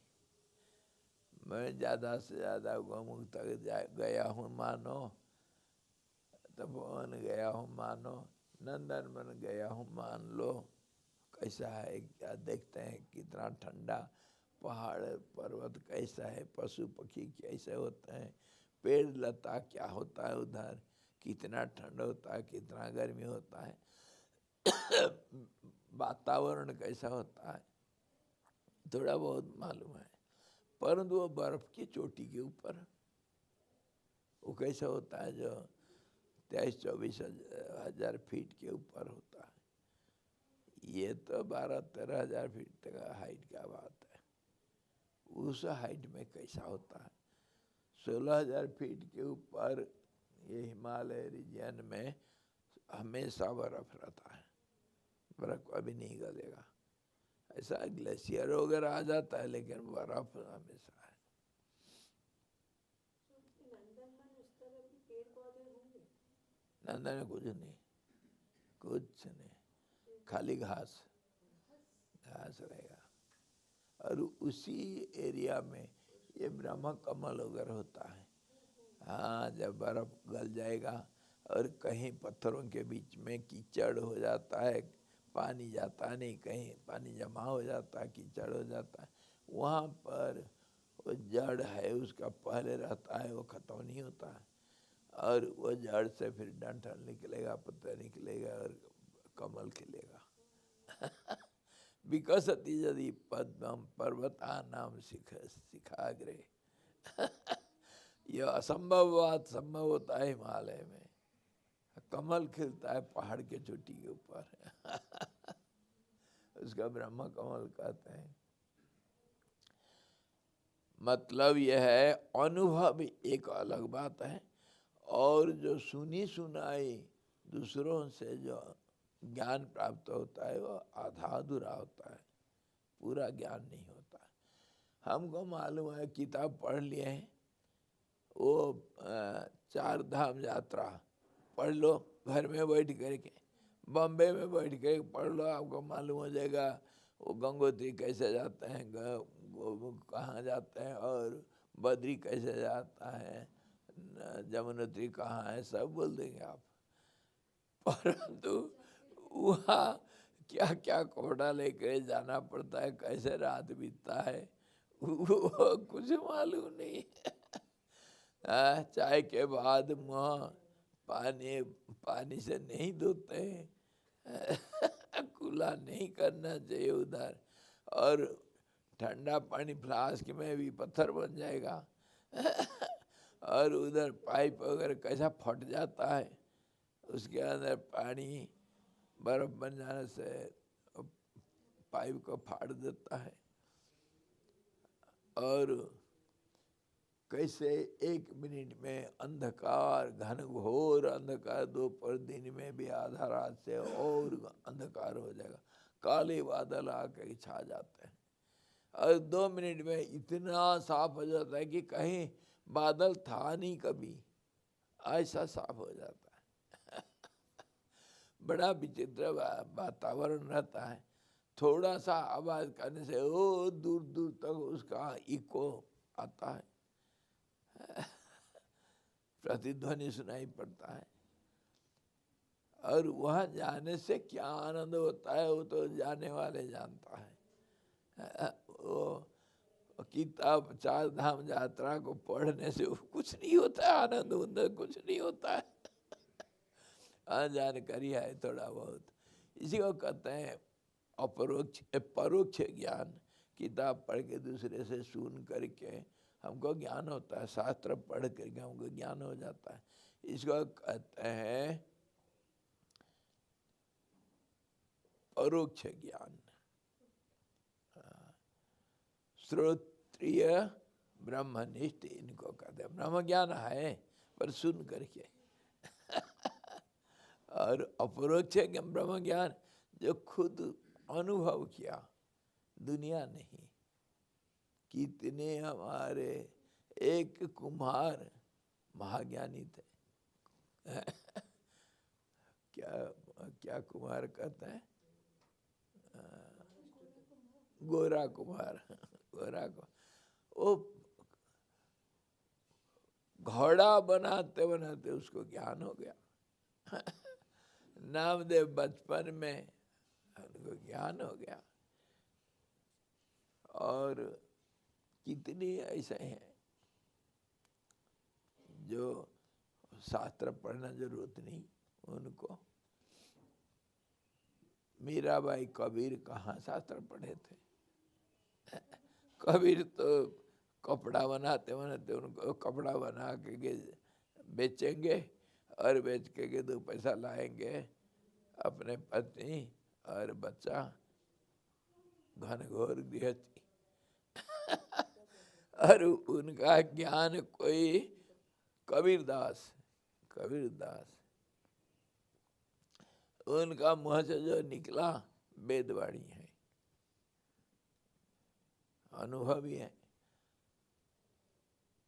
मैं ज़्यादा से ज़्यादा गोमुख तक गया हूँ मानो, तपोवन गया हूँ मानो, नंदनवन गया हूँ मान लो। कैसा है, क्या देखते हैं, कितना ठंडा पहाड़ पर्वत कैसा है, पशु पक्षी कैसे होते हैं, पेड़ लता क्या होता है उधर, कितना ठंड होता है, कितना गर्मी होता है, वातावरण कैसा होता है, थोड़ा बहुत मालूम है। परंतु वो बर्फ की चोटी के ऊपर वो कैसा होता है, जो 23-24 हजार फीट के ऊपर होता है, ये तो 12-13 हजार फीट तक हाइट का बात है। उस हाइट में कैसा होता है, 16,000 फीट के ऊपर ये हिमालय रीजन में हमेशा बर्फ रहता है, बर्फ कभी नहीं गलेगा। ऐसा ग्लेशियर वगैरह आ जाता है, लेकिन बर्फ हमेशा है। नंदन में कुछ नहीं, कुछ नहीं, खाली घास घास रहेगा। और उसी एरिया में ये ब्रह्म कमल वगैरह होता है। हाँ, जब बर्फ गल जाएगा और कहीं पत्थरों के बीच में कीचड़ हो जाता है, पानी जाता नहीं, कहीं पानी जमा हो जाता है, कीचड़ हो जाता है, वहाँ पर वो जड़ है उसका पहले रहता है, वो खत्म नहीं होता है, और वो जड़ से फिर डंठल निकलेगा, पत्ता निकलेगा और कमल खिलेगा। विकसति यदि पद्मम पर्वतानाम शिखाग्रे। ये असंभव बात संभव होता है हिमालय में। कमल खिलता है पहाड़ के चोटी के ऊपर उसका ब्रह्म कमल कहते हैं। मतलब यह है, अनुभव एक अलग बात है, और जो सुनी सुनाई दूसरों से जो ज्ञान प्राप्त होता है वो आधा अधूरा होता है, पूरा ज्ञान नहीं होता। हमको मालूम है, किताब पढ़ लिए हैं, वो 4 धाम यात्रा पढ़ लो घर में बैठ करके, बॉम्बे में बैठ कर पढ़ लो, आपको मालूम हो जाएगा वो गंगोत्री कैसे जाते हैं, कहाँ जाते हैं, और बद्री कैसे जाता है, जमुनोत्री कहाँ है, सब बोल देंगे आप। परंतु वहाँ क्या क्या कोड़ा लेकर जाना पड़ता है, कैसे रात बीतता है, वो कुछ मालूम नहीं चाय के बाद मुँह पानी से नहीं धोते हैं कूला नहीं करना चाहिए उधर, और ठंडा पानी फ्लास्क में भी पत्थर बन जाएगा और उधर पाइप वगैरह कैसा फट जाता है, उसके अंदर पानी बर्फ बन जाने से पाइप को फाड़ देता है। और कैसे 1 मिनट में अंधकार, घनघोर अंधकार, दोपहर दिन में भी आधा रात से और अंधकार हो जाएगा, काले बादल आकर छा जाते हैं, और 2 मिनट में इतना साफ हो जाता है कि कहीं बादल था नहीं कभी, ऐसा साफ हो जाता है बड़ा विचित्र वातावरण रहता है। थोड़ा सा आवाज करने से ओ दूर दूर तक उसका इको आता है प्रतिध्वनि सुनाई पड़ता है। और वहाँ जाने से क्या आनंद होता है वो तो जाने वाले जानता है। वो किताब 4 धाम यात्रा को पढ़ने से कुछ नहीं होता है, आनंद उनंद कुछ नहीं होता है जानकारी है थोड़ा बहुत, इसी को कहते हैं अपरोक्ष परोक्ष ज्ञान। किताब पढ़ के दूसरे से सुन करके हमको ज्ञान होता है, शास्त्र पढ़ करके हमको ज्ञान हो जाता है, इसको कहते हैं परोक्ष ज्ञान। श्रोत्रिय ब्रह्मनिष्ठ इनको कहते हैं। ब्रह्म ज्ञान है पर सुन करके और अपरोक्ष ब्रह्म ज्ञान जो खुद अनुभव किया, दुनिया नहीं। कितने हमारे एक कुम्हार महाज्ञानी थे क्या क्या कुम्हार कहते हैं, गोरा कुम्हार गोरा को वो घोड़ा बनाते बनाते उसको ज्ञान हो गया नामदेव बचपन में उनको ज्ञान हो गया। और कितने ऐसे हैं जो शास्त्र पढ़ना जरूरत नहीं उनको। मीराबाई कबीर कहाँ शास्त्र पढ़े थे कबीर तो कपड़ा बनाते बनाते उनको कपड़ा बना के बेचेंगे, और बेच के 2 पैसा लाएंगे, अपने पत्नी और बच्चा, घनघोर गृहस्थी और उनका ज्ञान कोई कबीरदास उनका मुँह से जो निकला वेदवाणी है, अनुभवी है।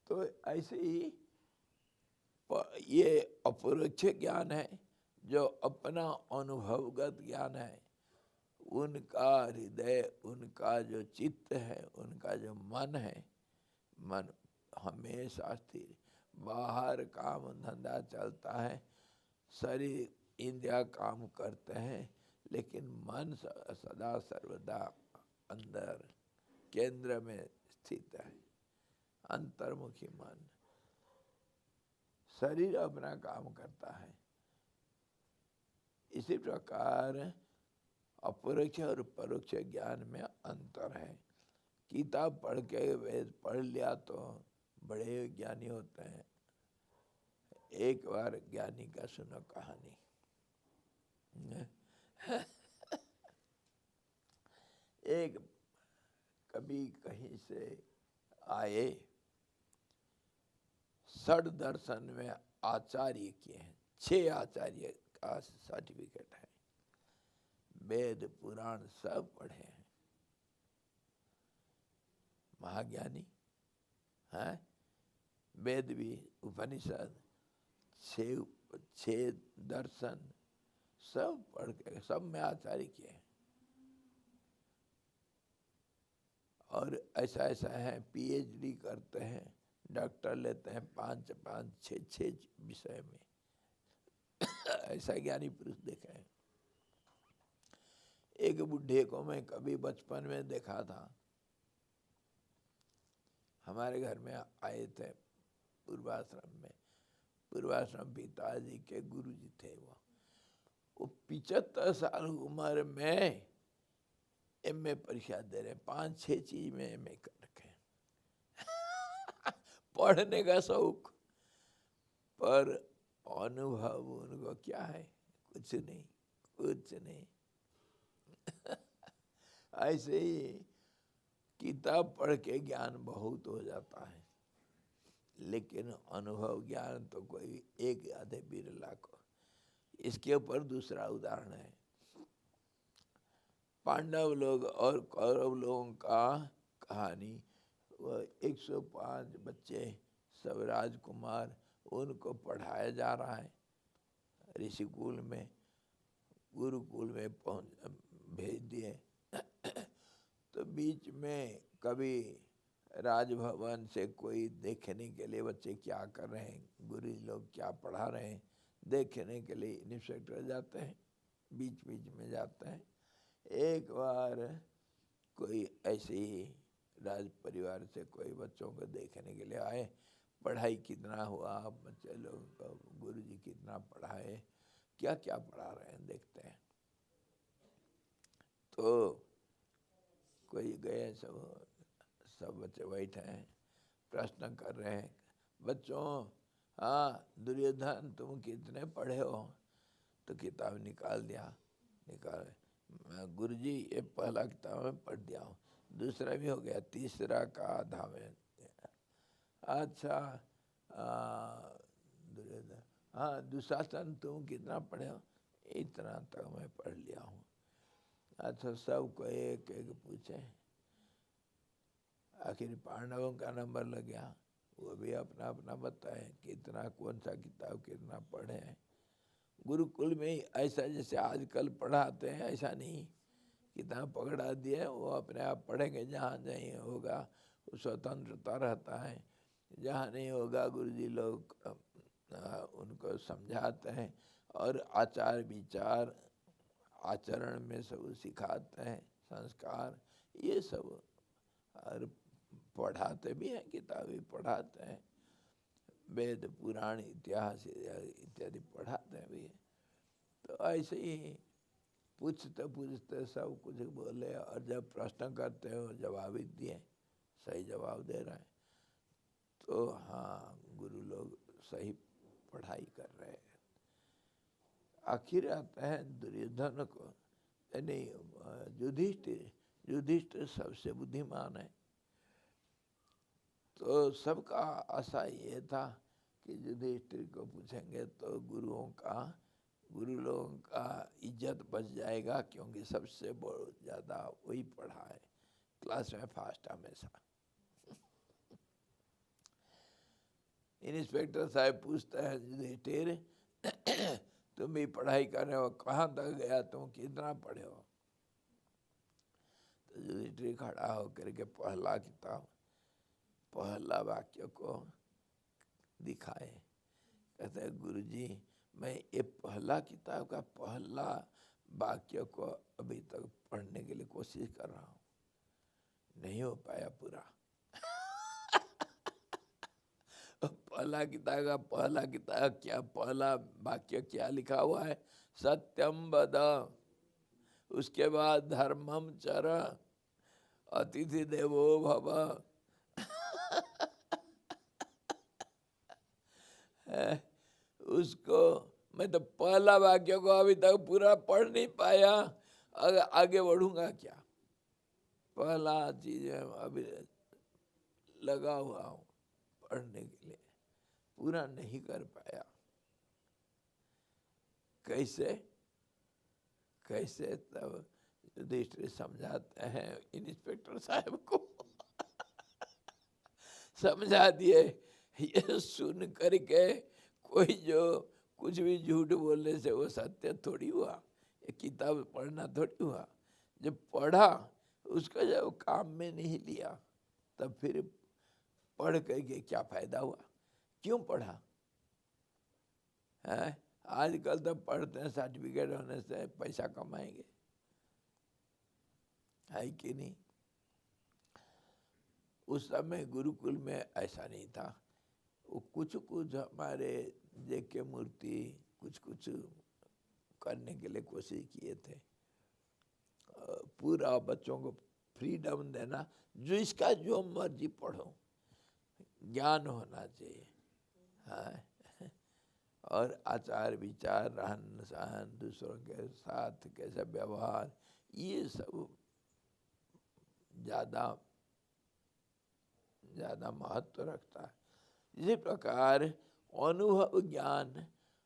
तो ऐसे ही ये अपरोक्ष ज्ञान है, जो अपना अनुभवगत ज्ञान है। उनका हृदय, उनका जो चित्त है, उनका जो मन है, मन हमेशा स्थिर, बाहर काम धंधा चलता है, शरीर इंद्रिया काम करते हैं, लेकिन मन सदा सर्वदा अंदर केंद्र में स्थित है, अंतर्मुखी मन। शरीर अपना काम करता है। इसी प्रकार अपरोक्ष और परोक्ष ज्ञान में अंतर है। किताब पढ़ के वेद पढ़ लिया तो बड़े ज्ञानी होते हैं। एक बार ज्ञानी का सुनो कहानी। एक कभी कहीं से आए, षड दर्शन में आचार्य किए हैं, 6 आचार्य का सर्टिफिकेट है, वेद पुराण सब पढ़े हैं, महाज्ञानी है। वेद भी, उपनिषद, 6 दर्शन सब पढ़ के सब में आचार्य किए हैं। और ऐसा ऐसा है, पीएचडी करते हैं, डॉक्टर लेते हैं 5 5 6 6 विषय में। ऐसा ज्ञानी पुरुष देखे हैं। एक बुढ़े को मैं कभी बचपन में देखा था, हमारे घर में आए थे पूर्वाश्रम में। पूर्वाश्रम पिताजी के गुरुजी थे। वो 75 साल उम्र में एमए परीक्षा दे रहे, 5 6 चीज में एमए कर रखे। पढ़ने का शौक, पर अनुभव उनको क्या है? कुछ नहीं, कुछ नहीं। ऐसे ही किताब पढ़ के ज्ञान बहुत हो जाता है, लेकिन अनुभव ज्ञान तो कोई एक आधे बिरला को। इसके ऊपर दूसरा उदाहरण है, पांडव लोग और कौरव लोगों का कहानी। वह 105 बच्चे सब राजकुमार, उनको पढ़ाया जा रहा है ऋषिकुल में, गुरुकुल में भेज दिए। तो बीच में कभी राजभवन से कोई देखने के लिए बच्चे क्या कर रहे हैं, गुरु लोग क्या पढ़ा रहे हैं, देखने के लिए इंस्पेक्टर जाते हैं, बीच बीच में जाते हैं। एक बार कोई ऐसे ही राज परिवार से कोई बच्चों को देखने के लिए आए, पढ़ाई कितना हुआ बच्चे लोगों को, गुरु जी कितना पढ़ाए, क्या क्या पढ़ा रहे हैं देखते हैं। तो कोई गए, सब बच्चे बैठे हैं, प्रश्न कर रहे हैं, बच्चों हाँ दुर्योधन तुम कितने पढ़े हो? तो किताब निकाल दिया, निकाल, गुरुजी ये पहला किताब में पढ़ दिया हूँ, दूसरा भी हो गया, तीसरा का आधा में। अच्छा दुर्योधन, हाँ दुशासन तुम कितना पढ़े हो? इतना तक मैं पढ़ लिया हूँ। अच्छा सबको एक एक पूछे, आखिर पांडवों का नंबर लग गया, वो भी अपना अपना बताए कितना, कौन सा किताब कितना पढ़े हैं। गुरुकुल में ऐसा जैसे आजकल पढ़ाते हैं ऐसा नहीं, किताब पकड़ा दिए वो अपने आप पढ़ेंगे, जहाँ नहीं होगा वो स्वतंत्रता रहता है, जहाँ नहीं होगा गुरुजी लोग उनको समझाते हैं और आचार विचार आचरण में सब सिखाते हैं, संस्कार ये सब, और पढ़ाते भी हैं, किताबें पढ़ाते हैं, वेद पुराण इतिहास इत्यादि पढ़ाते भी हैं। तो ऐसे ही पूछते पूछते सब कुछ बोले, और जब प्रश्न करते हो जवाब ही दिए, सही जवाब दे रहे हैं, तो हाँ गुरु लोग सही पढ़ाई कर रहे हैं। आखिर आता है दुर्योधन को, नहीं युधिष्ठिर, युधिष्ठिर सबसे बुद्धिमान है। तो सबका आशा ये था कि युधिष्ठिर को पूछेंगे तो गुरु लोगों का इज्जत बच जाएगा, क्योंकि सबसे बहुत ज़्यादा वही पढ़ा है, क्लास में फास्ट हमेशा। इंस्पेक्टर साहब पूछता है युधिष्ठिर तुम भी पढ़ाई कर रहे हो, कहाँ तक गया, तुम कितना पढ़े हो? तो युधिष्ठिर खड़ा होकर के पहला किताब, पहला वाक्य को दिखाए, कहते हैं गुरुजी मैं ये पहला किताब का पहला वाक्य को अभी तक पढ़ने के लिए कोशिश कर रहा हूँ, नहीं हो पाया पूरा। पहला किताब का पहला किताब क्या, पहला वाक्य क्या लिखा हुआ है? सत्यम वद, उसके बाद धर्मम चर, अतिथि देवो भव। उसको मैं तो पहला वाक्य को अभी तक पूरा पढ़ नहीं पाया, आगे बढ़ूंगा क्या? पहला चीज है अभी लगा हुआ हूँ पढ़ने के लिए, पूरा नहीं कर पाया। कैसे कैसे? तब युधिष्ठिर समझाते हैं इंस्पेक्टर साहब को समझा दिए, ये सुन करके कोई जो कुछ भी झूठ बोलने से वो सत्य थोड़ी हुआ, ये किताब पढ़ना थोड़ी हुआ। जब पढ़ा उसका जब काम में नहीं लिया तब फिर पढ़ करके क्या फायदा हुआ? क्यों पढ़ा है? आजकल तो पढ़ते हैं सर्टिफिकेट होने से पैसा कमाएंगे, है कि नहीं? उस समय गुरुकुल में ऐसा नहीं था। वो कुछ कुछ हमारे जेके मूर्ति कुछ कुछ करने के लिए कोशिश किए थे। पूरा बच्चों को फ्रीडम देना, जो इसका जो मर्जी पढ़ो, ज्ञान होना चाहिए। हाँ, और आचार विचार, रहन सहन, दूसरों के साथ कैसा व्यवहार, ये सब ज़्यादा ज़्यादा महत्व रखता है। इसी प्रकार अनुभव ज्ञान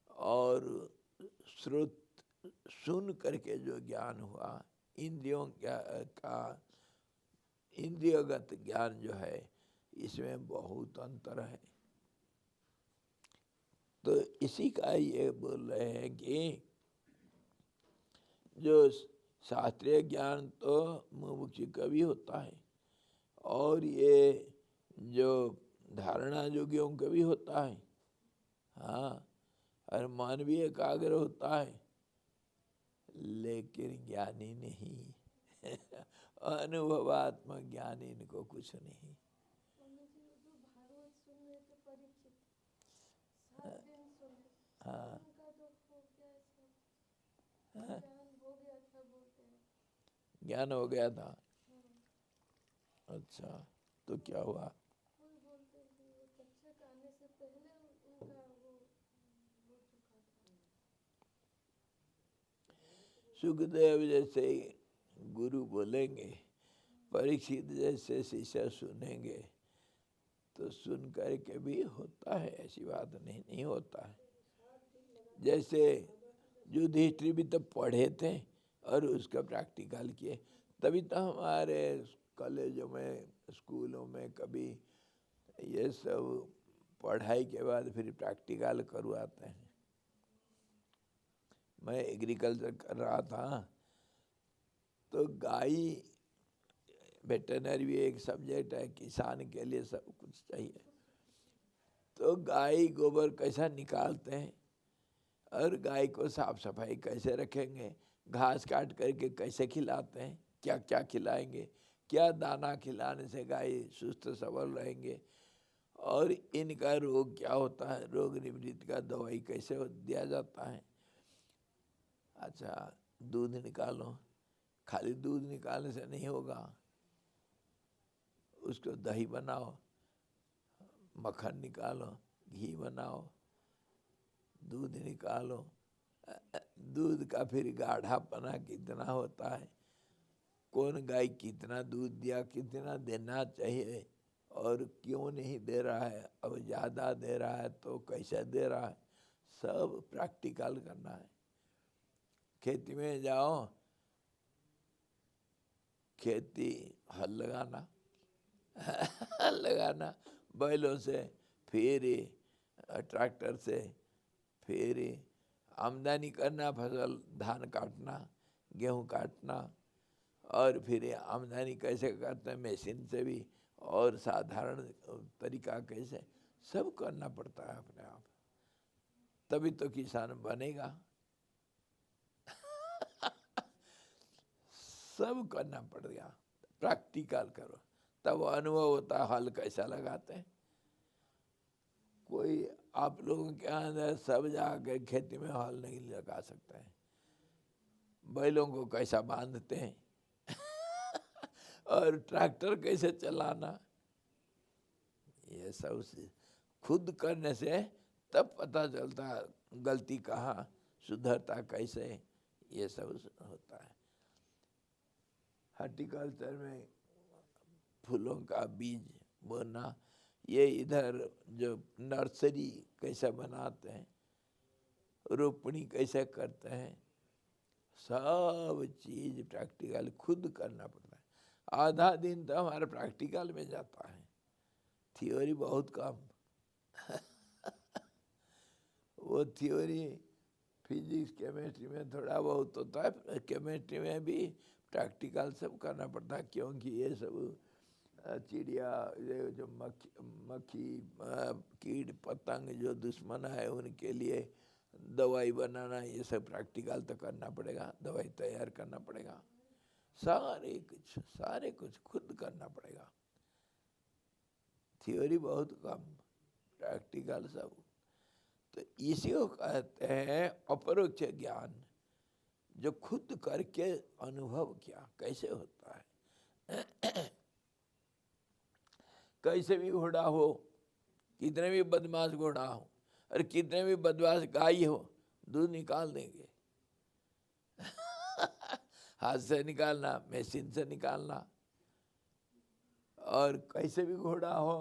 और श्रुत सुन करके जो ज्ञान हुआ, इंद्रियों का इंद्रियगत ज्ञान जो है, इसमें बहुत अंतर है। तो इसी का ये बोल रहे हैं कि जो शास्त्रीय ज्ञान तो मुमुक्षु का भी होता है, और ये जो धारणा योगियों का भी होता है। हाँ, और मन भी एकाग्र होता है, लेकिन ज्ञानी नहीं अनुभवात्मक ज्ञान इनको कुछ नहीं। हाँ, ज्ञान हो गया था। अच्छा, तो क्या हुआ? सुखदेव जैसे गुरु बोलेंगे, परीक्षित जैसे शिष्य सुनेंगे, तो सुन करके भी होता है, ऐसी बात नहीं होता है। जैसे युधिष्ठिर भी तो पढ़े थे और उसका प्रैक्टिकल किए, तभी तो हमारे कॉलेजों में स्कूलों में कभी ये सब पढ़ाई के बाद फिर प्रैक्टिकल करवाते हैं। मैं एग्रीकल्चर कर रहा था, तो गाय, वेटरनरी भी एक सब्जेक्ट है, किसान के लिए सब कुछ चाहिए। तो गाय गोबर कैसा निकालते हैं, और गाय को साफ सफाई कैसे रखेंगे, घास काट करके कैसे खिलाते हैं, क्या क्या खिलाएंगे, क्या दाना खिलाने से गाय सुस्त सबल रहेंगे, और इनका रोग क्या होता है, रोग निवृत्ति का दवाई कैसे दिया जाता है। अच्छा, दूध निकालो, खाली दूध निकालने से नहीं होगा, उसको दही बनाओ, मक्खन निकालो, घी बनाओ, दूध निकालो, दूध का फिर गाढ़ापना कितना होता है, कौन गाय कितना दूध दिया, कितना देना चाहिए और क्यों नहीं दे रहा है, अब ज़्यादा दे रहा है तो कैसे दे रहा है, सब प्रैक्टिकल करना है। खेती में जाओ, खेती हल लगाना हल लगाना बैलों से, फिर ट्रैक्टर से, फिर आमदनी करना, फसल धान काटना, गेहूं काटना, और फिर आमदनी कैसे करते हैं मशीन से भी, और साधारण तरीका कैसे, सब करना पड़ता है अपने आप, तभी तो किसान बनेगा सब करना पड़ेगा, प्रैक्टिकल करो, तब अनुभव होता है हल कैसा लगाते हैं। कोई आप लोगों के अंदर सब जाके खेती में हल नहीं लगा सकते हैं, बैलों को कैसा बांधते हैं और ट्रैक्टर कैसे चलाना, ये सब खुद करने से तब पता चलता गलती कहाँ, सुधरता कैसे, ये सब होता है। हॉर्टिकल्चर में फूलों का बीज बोना, ये इधर जो नर्सरी कैसे बनाते हैं, रोपणी कैसे करते हैं, सब चीज प्रैक्टिकल खुद करना पड़ता है। आधा दिन तो हमारा प्रैक्टिकल में जाता है, थ्योरी बहुत कम। वो थ्योरी फिजिक्स केमिस्ट्री में थोड़ा बहुत होता है, केमिस्ट्री में भी प्रैक्टिकल सब करना पड़ता है, क्योंकि ये सब चिड़िया, ये जो मक्खी कीट पतंग जो दुश्मन है उनके लिए दवाई बनाना, ये सब प्रैक्टिकल तो करना पड़ेगा, दवाई तैयार करना पड़ेगा, सारे कुछ खुद करना पड़ेगा। थ्योरी बहुत कम, प्रैक्टिकल सब। तो इसी को कहते हैं अपरोक्ष ज्ञान, जो खुद करके अनुभव किया कैसे होता है। कैसे भी घोड़ा हो, कितने भी बदमाश घोड़ा हो और कितने भी बदमाश गाय हो, दूध निकाल देंगे। हाथ से निकालना, मशीन से निकालना। और कैसे भी घोड़ा हो,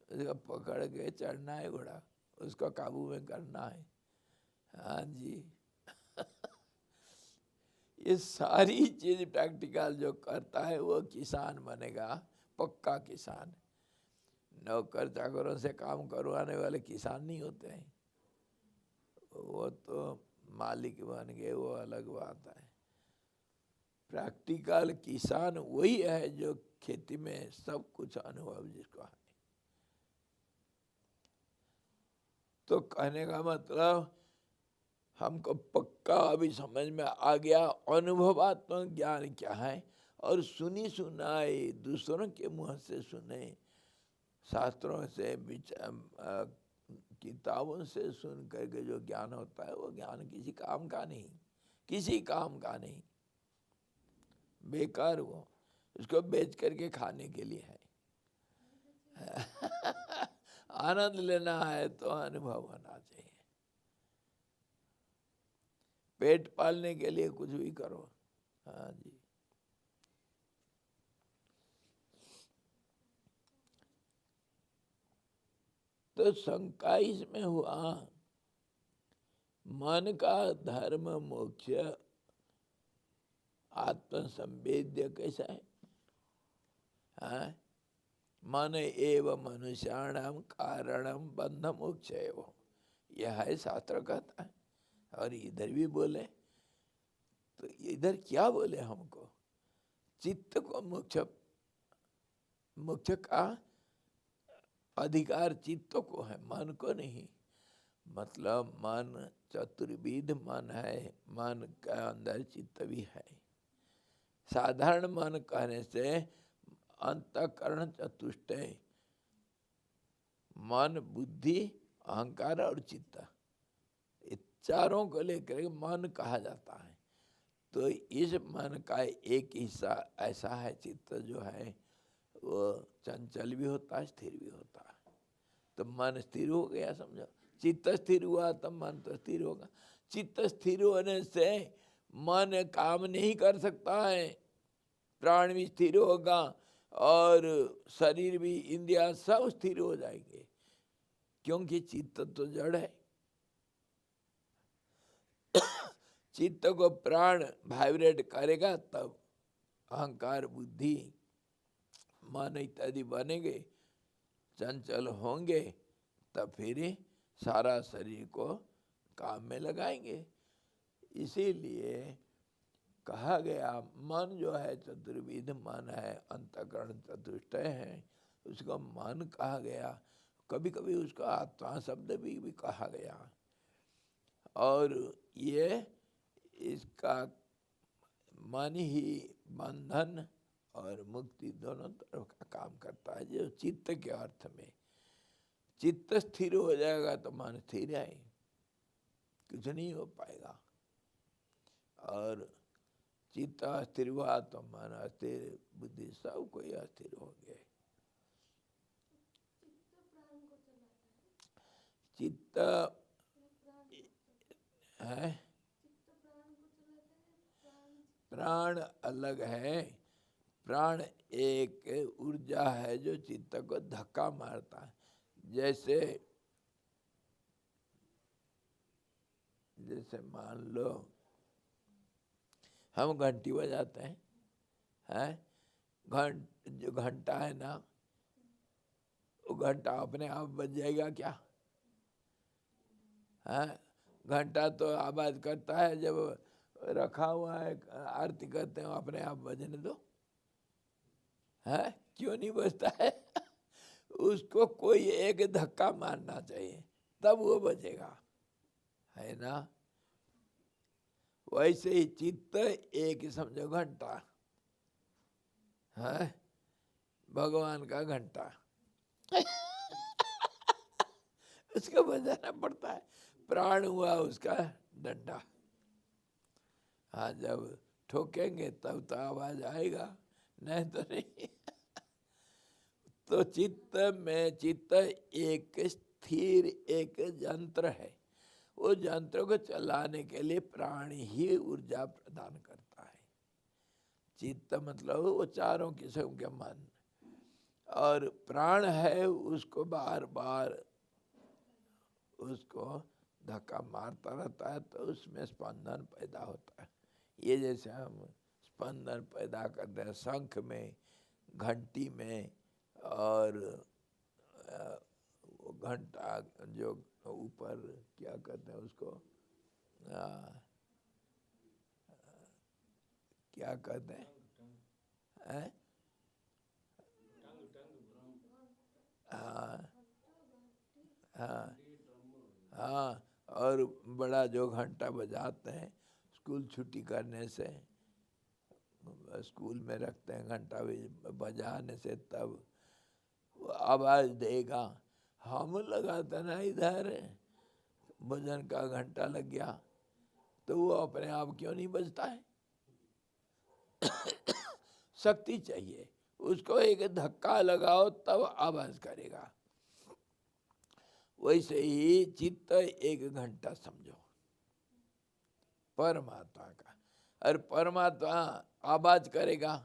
उसको पकड़ के चढ़ना है घोड़ा, उसको काबू में करना है। हाँ जी। ये सारी चीज प्रैक्टिकल जो करता है वो किसान बनेगा, पक्का किसान। नौकर चाकरों से काम करवाने वाले किसान नहीं होते हैं, वो तो मालिक बन गए, वो अलग बात है। प्रैक्टिकल किसान वही है जो खेती में सब कुछ अनुभव जिसको है। तो कहने का मतलब हमको पक्का अभी समझ में आ गया अनुभवात्मक ज्ञान क्या है, और सुनी सुनाई दूसरों के मुंह से सुने, शास्त्रों से किताबों से सुन करके जो ज्ञान होता है वो ज्ञान किसी काम का नहीं, किसी काम का नहीं, बेकार। वो उसको बेच करके खाने के लिए है। आनंद लेना है तो अनुभव होना चाहिए। पेट पालने के लिए कुछ भी करो। हाँ जी। तो शंका इसमें हुआ, मन का धर्म मोक्ष आत्मसंवेद्य कैसा है? हाँ? मन एव मनुष्याणाम कारणम बंध मोक्ष एव, यह है शास्त्र कहता है। और इधर भी बोले, तो इधर क्या बोले हमको? चित्त को मोक्ष, मोक्ष का अधिकार चित्त को है, मन को नहीं। मतलब मन चतुर्विध मन है, मन के अंदर चित्त भी है। साधारण मन कहने से अंतःकरण चतुष्टय, मन बुद्धि अहंकार और चित्त, ये चारों को लेकर मन कहा जाता है। तो इस मन का एक हिस्सा ऐसा है, चित्त जो है वो चंचल भी होता है, स्थिर भी होता है। तो मन स्थिर हो गया, समझो, चित्त स्थिर हुआ तब मन तो स्थिर होगा। चित्त स्थिर होने से मन काम नहीं कर सकता है, प्राण भी स्थिर होगा और शरीर भी, इंद्रिया सब स्थिर हो जाएंगे, क्योंकि चित्त तो जड़ है। चित्त को प्राण वाइब्रेट करेगा तब अहंकार बुद्धि मन इत्यादि बनेंगे, चंचल होंगे, तब फिर सारा शरीर को काम में लगाएंगे। इसीलिए कहा गया मन जो है चतुर्विध मन है, अंतःकरण चतुष्टय है, उसको मन कहा गया। कभी कभी उसको आत्मा शब्द भी कहा गया। और ये इसका मन ही बंधन और मुक्ति दोनों तरफ का काम करता है। जो चित्त के अर्थ में, चित्त स्थिर हो जाएगा तो मन स्थिर है, कुछ नहीं हो पाएगा। और चित्त अस्थिर हुआ तो मन अस्थिर, बुद्धि सब कोई अस्थिर हो गए। चित्त है, प्राण अलग है। प्राण एक ऊर्जा है जो चित्त को धक्का मारता है। जैसे जैसे मान लो हम घंटी बजाते हैं, जो घंटा है ना, वो घंटा अपने आप बज जाएगा क्या? है, घंटा तो आवाज करता है जब रखा हुआ है, आरती करते हैं, अपने आप बजने दो। है, क्यों नहीं बजता है? उसको कोई एक धक्का मारना चाहिए तब वो बजेगा, है ना। वैसे ही चित्त एक समझो घंटा है, भगवान का घंटा उसको बजाना पड़ता है। प्राण हुआ उसका डंडा। हाँ, जब ठोकेंगे तब तो आवाज आएगा, नहीं तो नहीं। तो चित्त एक स्थिर एक यंत्र है। वो यंत्र को चलाने के लिए प्राण ही ऊर्जा प्रदान करता है। चित्त मतलब वो चारों किस्म के मन, और प्राण है उसको बार बार उसको धक्का मारता रहता है, तो उसमें स्पंदन पैदा होता है। ये जैसे हम स्पंदन पैदा करते हैं शंख में, घंटी में, और घंटा जो ऊपर क्या कहते हैं उसको, क्या कहते हैं, हाँ हाँ हाँ। और बड़ा जो घंटा बजाते हैं स्कूल छुट्टी करने से, स्कूल में रखते हैं घंटा बजाने से तब वो आवाज देगा। हम लगाते ना इधर भजन का घंटा लग गया, तो वो अपने आप क्यों नहीं बजता है? शक्ति चाहिए उसको, एक धक्का लगाओ तब आवाज करेगा। वैसे ही चित्त एक घंटा समझो परमात्मा का, और परमात्मा आवाज करेगा।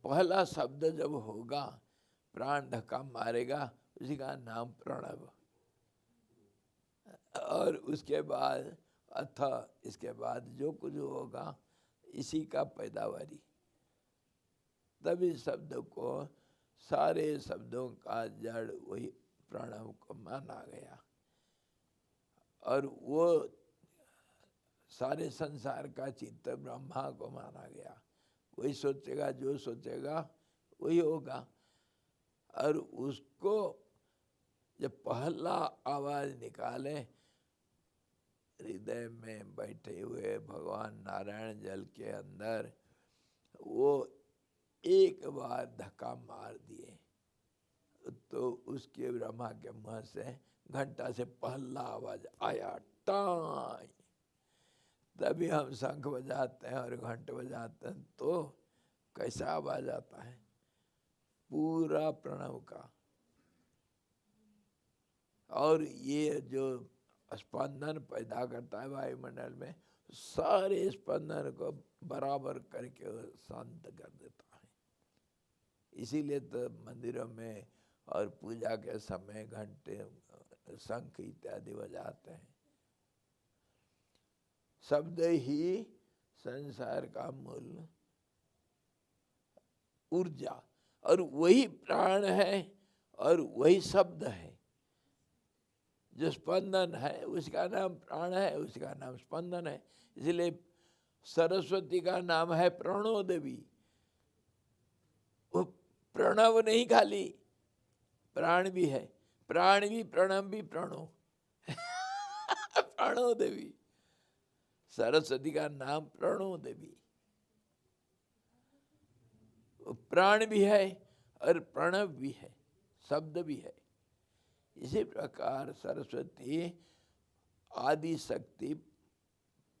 पहला शब्द जब होगा, प्राण धक्का मारेगा, उसी का नाम प्रणव। और उसके बाद अथ, इसके बाद जो कुछ होगा इसी का पैदावारी। तभी शब्द को, सारे शब्दों का जड़ वही प्रणव को माना गया। और वो सारे संसार का चित्त ब्रह्मा को माना गया। वही सोचेगा, जो सोचेगा वही होगा। और उसको जब पहला आवाज निकाले, हृदय में बैठे हुए भगवान नारायण जल के अंदर, वो एक बार धक्का मार दिए तो उसके ब्रह्मा के मुंह से घंटा से पहला आवाज आया, टाई। तभी हम शंख बजाते हैं और घंट बजाते हैं, तो कैसा आवाज आता है? पूरा प्रणव का। और ये जो स्पंदन पैदा करता है वायुमंडल में, सारे स्पंदन को बराबर करके शांत कर देता है। इसीलिए तो मंदिरों में और पूजा के समय घंटे, शंख इत्यादि बजाते हैं। शब्द ही संसार का मूल ऊर्जा, और वही प्राण है और वही शब्द है। जो स्पंदन है उसका नाम प्राण है, उसका नाम स्पंदन है। इसलिए सरस्वती का नाम है प्रणो देवी। वो प्रणव नहीं, खाली प्राण भी है, प्राण भी प्रणव भी प्रणो। प्रणो देवी, सरस्वती का नाम प्रणो देवी। प्राण भी है और प्रणव भी है, शब्द भी है। इसी प्रकार सरस्वती आदि शक्ति,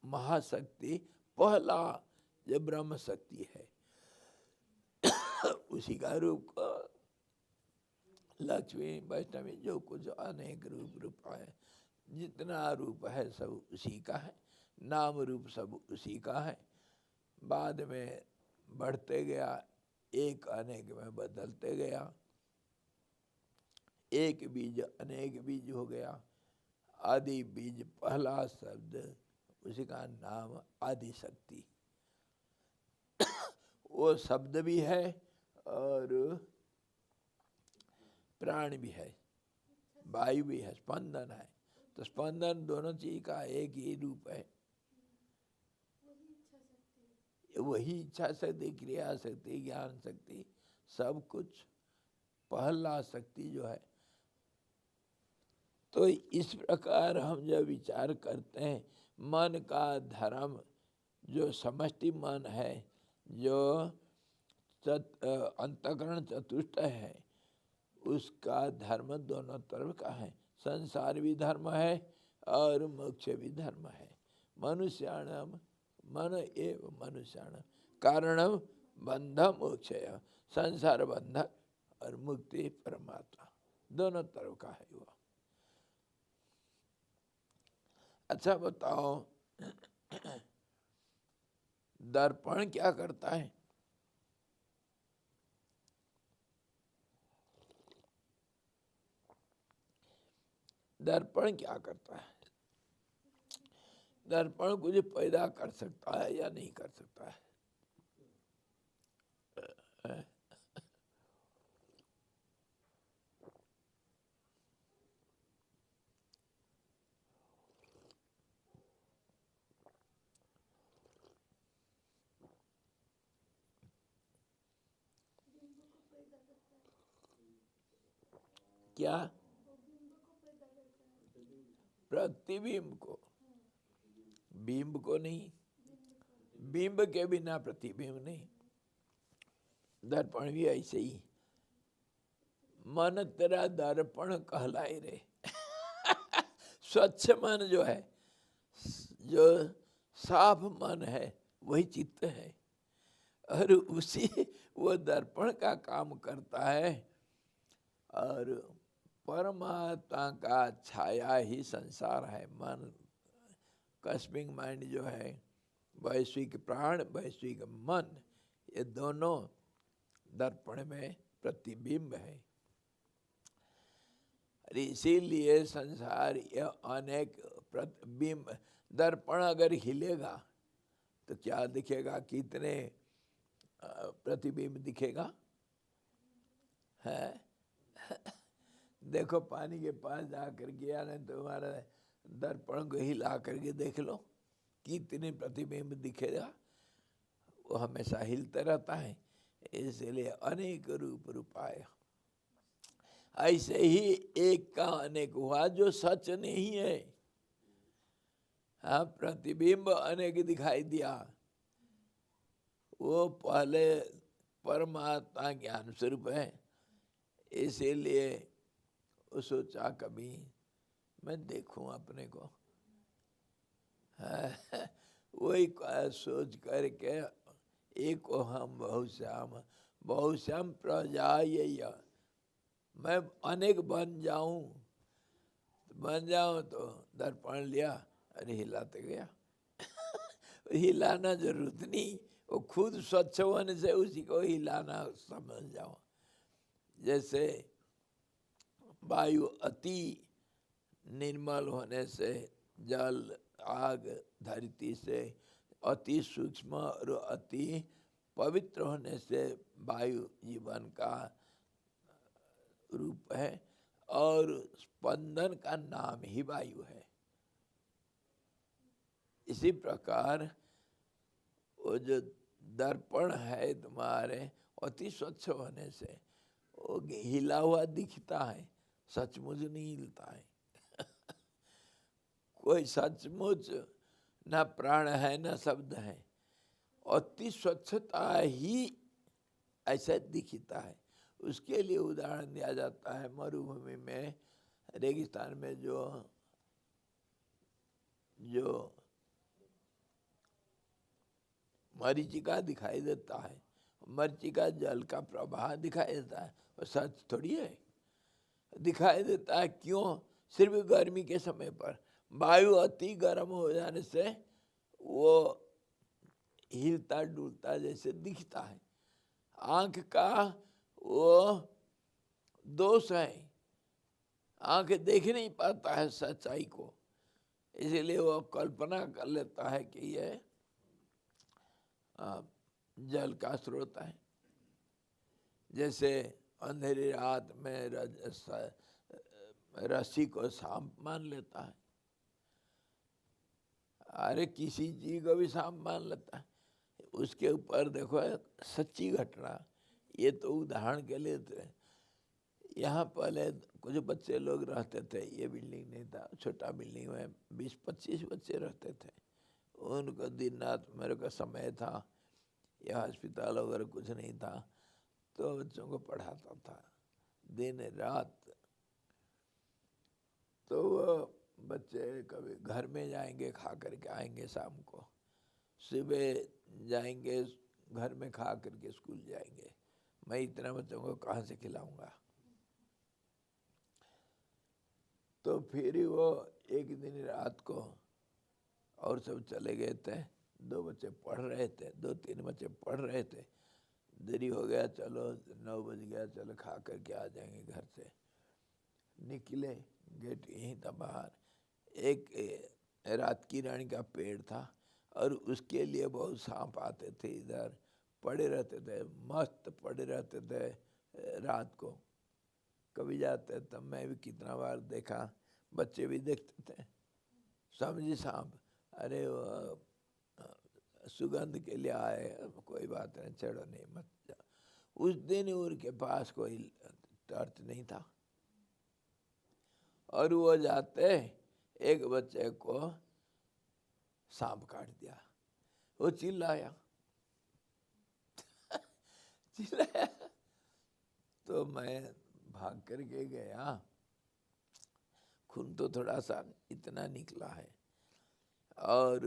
महाशक्ति, पहला जो ब्रह्म शक्ति है, उसी का रूप को लक्ष्मी, वैष्णवी, जो कुछ अनेक रूप आए, जितना रूप है सब उसी का है, नाम रूप सब उसी का है। बाद में बढ़ते गया, एक अनेक में बदलते गया, एक बीज अनेक बीज हो गया। आदि बीज पहला शब्द, उसी का नाम आदि शक्ति। वो शब्द भी है और प्राण भी है, वायु भी है, स्पंदन है। तो स्पंदन दोनों चीज का एक ही रूप है। वही इच्छा शक्ति, क्रिया शक्ति, ज्ञान शक्ति, सब कुछ पहला शक्ति जो है। तो इस प्रकार हम जब विचार करते हैं, मन का धर्म जो समष्टि मन है, जो अंतःकरण चतुष्ट है, उसका धर्म दोनों तरफ का है। संसार भी धर्म है और मोक्ष भी धर्म है। मनुष्याणाम मन एव मनुष्याणाम कारणम बंध मोक्षय। संसार बंधक और मुक्ति परमात्मा, दोनों तरफ का है वो। अच्छा बताओ, दर्पण क्या करता है? दर्पण क्या करता है? दर्पण कुछ पैदा कर सकता है या नहीं कर सकता है? क्या? प्रतिबिंब को, बिंब को नहीं। बिंब के बिना प्रतिबिंब नहीं। दर्पण भी ऐसे ही। मन तेरा दर्पण कहलाए रे। स्वच्छ मन जो है, जो साफ मन है, वही चित्त है और उसी वो दर्पण का काम करता है। और परमात्मा का छाया ही संसार है। मन, कस्मिंग माइंड जो है, वैश्विक प्राण, वैश्विक मन, ये दोनों दर्पण में प्रतिबिंब है। इसीलिए संसार ये अनेक प्रतिबिंब। दर्पण अगर हिलेगा तो क्या दिखेगा? कितने प्रतिबिंब दिखेगा है? देखो पानी के पास जाकर गया नहीं, तुम्हारा दर्पण को हिला करके देख लो, कितने प्रतिबिंब दिखेगा। वो हमेशा हिलता रहता है, इसलिए अनेक रूप रूपाय। ऐसे ही एक का अनेक हुआ जो सच नहीं है। हाँ, प्रतिबिंब अनेक दिखाई दिया, वो पहले परमात्मा ज्ञान स्वरूप है। इसीलिए वो सोचा कभी मैं देखूं अपने को। वही सोच करके एक हम बहुश्याम, बहुश्याम प्रजाय, मैं अनेक बन जाऊं तो दर्पण लिया, अरे हिलाते गया। हिलाना जरूरत नहीं, वो खुद स्वच्छ होने से उसी को हिलाना समझ जाओ। जैसे वायु अति निर्मल होने से, जल, आग, धरती से अति सूक्ष्म और अति पवित्र होने से वायु जीवन का रूप है और स्पंदन का नाम ही वायु है। इसी प्रकार वो जो दर्पण है तुम्हारे, अति स्वच्छ होने से वो हिला हुआ दिखता है, सचमुच नहीं हिलता है। कोई सचमुच न प्राण है न शब्द है, अति स्वच्छता ही ऐसा दिखता है। उसके लिए उदाहरण दिया जाता है मरुभूमि में, रेगिस्तान में जो मरीचिका दिखाई देता है, मरीचिका जल का प्रवाह दिखाई देता है, और सच थोड़ी है, दिखाई देता है। क्यों? सिर्फ गर्मी के समय पर वायु अति गर्म हो जाने से वो हिलता डुलता जैसे दिखता है। आंख का वो दोष है, आंख देख नहीं पाता है सच्चाई को, इसीलिए वो कल्पना कर लेता है कि ये जल का स्रोत है। जैसे अंधेरी रात में रस्सी को सांप मान लेता है। अरे किसी चीज को भी सांप मान लेता है। उसके ऊपर देखो सच्ची घटना, ये तो उदाहरण के लिए थे। यहाँ पहले कुछ बच्चे लोग रहते थे, ये बिल्डिंग नहीं था, छोटा बिल्डिंग में 20-25 बच्चे रहते थे। उनको दिन रात मेरे को समय था, यह अस्पताल वगैरह कुछ नहीं था, तो बच्चों को पढ़ाता था दिन रात। तो वो बच्चे कभी घर में जाएंगे खा करके आएंगे, शाम को सुबह जाएंगे घर में खा करके स्कूल जाएंगे। मैं इतना बच्चों को कहाँ से खिलाऊंगा। तो फिर वो एक दिन रात को और सब चले गए थे, 2 बच्चे पढ़ रहे थे, 2-3 बच्चे पढ़ रहे थे। देरी हो गया, चलो 9 बज गया, चलो खा करके आ जाएंगे घर से। निकले, गेट यहीं था बाहर, एक रात की रानी का पेड़ था और उसके लिए बहुत सांप आते थे, इधर पड़े रहते थे, मस्त पड़े रहते थे रात को। कभी जाते तब मैं भी कितना बार देखा, बच्चे भी देखते थे। समझी सांप, अरे वो सुगंध के लिए आए, कोई बात नहीं, चढ़ो नहीं, मत जाओ। उस दिन उनके पास कोई टॉर्च नहीं था और वो जाते एक बच्चे को सांप काट दिया। वो चिल्लाया चिल्लाया, तो मैं भाग करके गया, खून तो थोड़ा सा इतना निकला है, और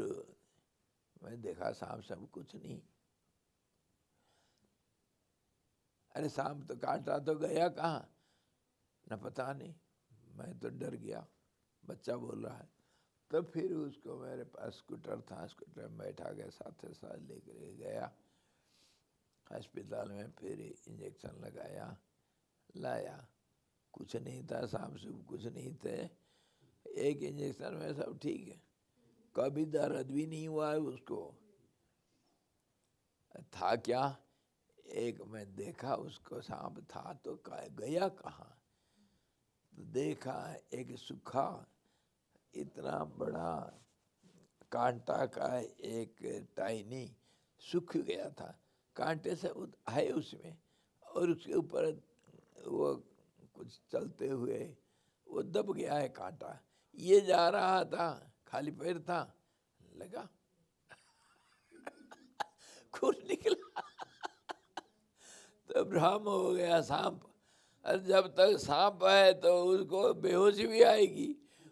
मैं देखा सांप सब कुछ नहीं। अरे सांप तो काटा तो गया कहाँ, न पता नहीं। मैं तो डर गया, बच्चा बोल रहा है। तो फिर उसको, मेरे पास स्कूटर था, स्कूटर में बैठा के साथ लेकर गया अस्पताल में। फिर इंजेक्शन लगाया, लाया, कुछ नहीं था, सांप सब कुछ नहीं थे। एक इंजेक्शन में सब ठीक है, कभी दर्द भी नहीं हुआ है उसको। था क्या, एक मैं देखा उसको सांप था तो गया कहाँ, तो देखा एक सूखा इतना बड़ा कांटा का एक टाइनी सूख गया था, कांटे से है उसमें, और उसके ऊपर वो कुछ चलते हुए वो दब गया है कांटा। ये जा रहा था, खाली पैर था, लगा खून निकला तो भ्रम हो गया सांप। और जब तक सांप है तो उसको बेहोशी भी आएगी,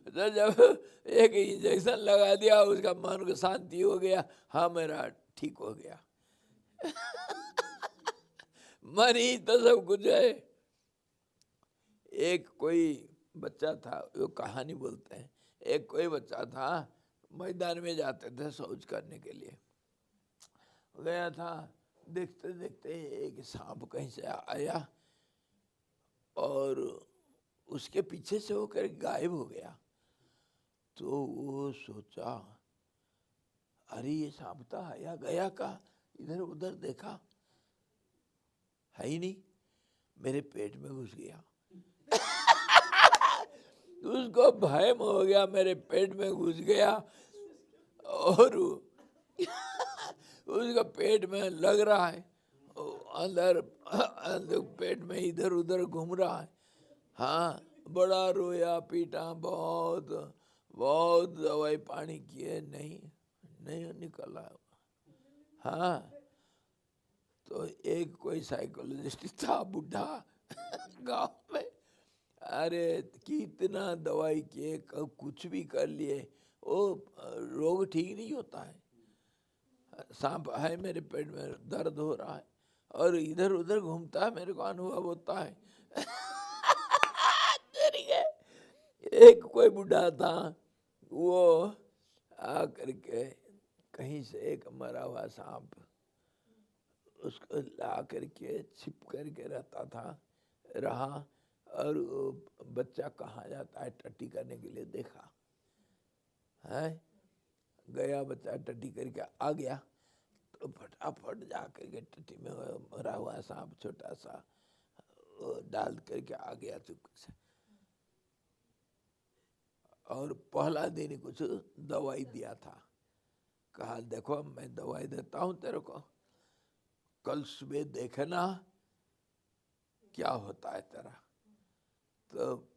तो जब एक इंजेक्शन लगा दिया उसका मन को शांति हो गया, हाँ मेरा ठीक हो गया मन ही तो सब कुछ है। एक कोई बच्चा था, वो कहानी बोलते हैं, एक कोई बच्चा था, मैदान में जाते थे शौच करने के लिए, गया था, देखते देखते एक सांप कहीं से आया और उसके पीछे से होकर गायब हो गया। तो वो सोचा, अरे ये सांप था, आया गया का, इधर उधर देखा, है ही नहीं, मेरे पेट में घुस गया उसको भय हो गया, मेरे पेट में घुस गया, और उसका पेट में लग रहा है, अंदर पेट में इधर उधर घूम रहा है। हाँ, बड़ा रोया पीटा, बहुत बहुत दवाई पानी किए, नहीं निकला। हाँ, तो एक कोई साइकोलॉजिस्ट था बुढ़ा गांव में, अरे कितना दवाई किए, कुछ भी कर लिए, वो रोग ठीक नहीं होता है। सांप है मेरे पेट में, दर्द हो रहा है और इधर उधर घूमता है, मेरे को अनुभव होता है एक कोई बूढ़ा था, वो आ करके कहीं से एक मरा हुआ सांप उसको ला करके छिप करके रहता था रहा, और वो बच्चा कहाँ जाता है टट्टी करने के लिए देखा है, गया बच्चा टट्टी करके आ गया, तो फटाफट जा करके टट्टी में मरा हुआ सांप छोटा सा डाल करके आ गया चुपके से। और पहला दिन कुछ दवाई दिया था, कहा देखो मैं दवाई देता हूँ तेरे को, कल सुबह देखना क्या होता है तेरा। तो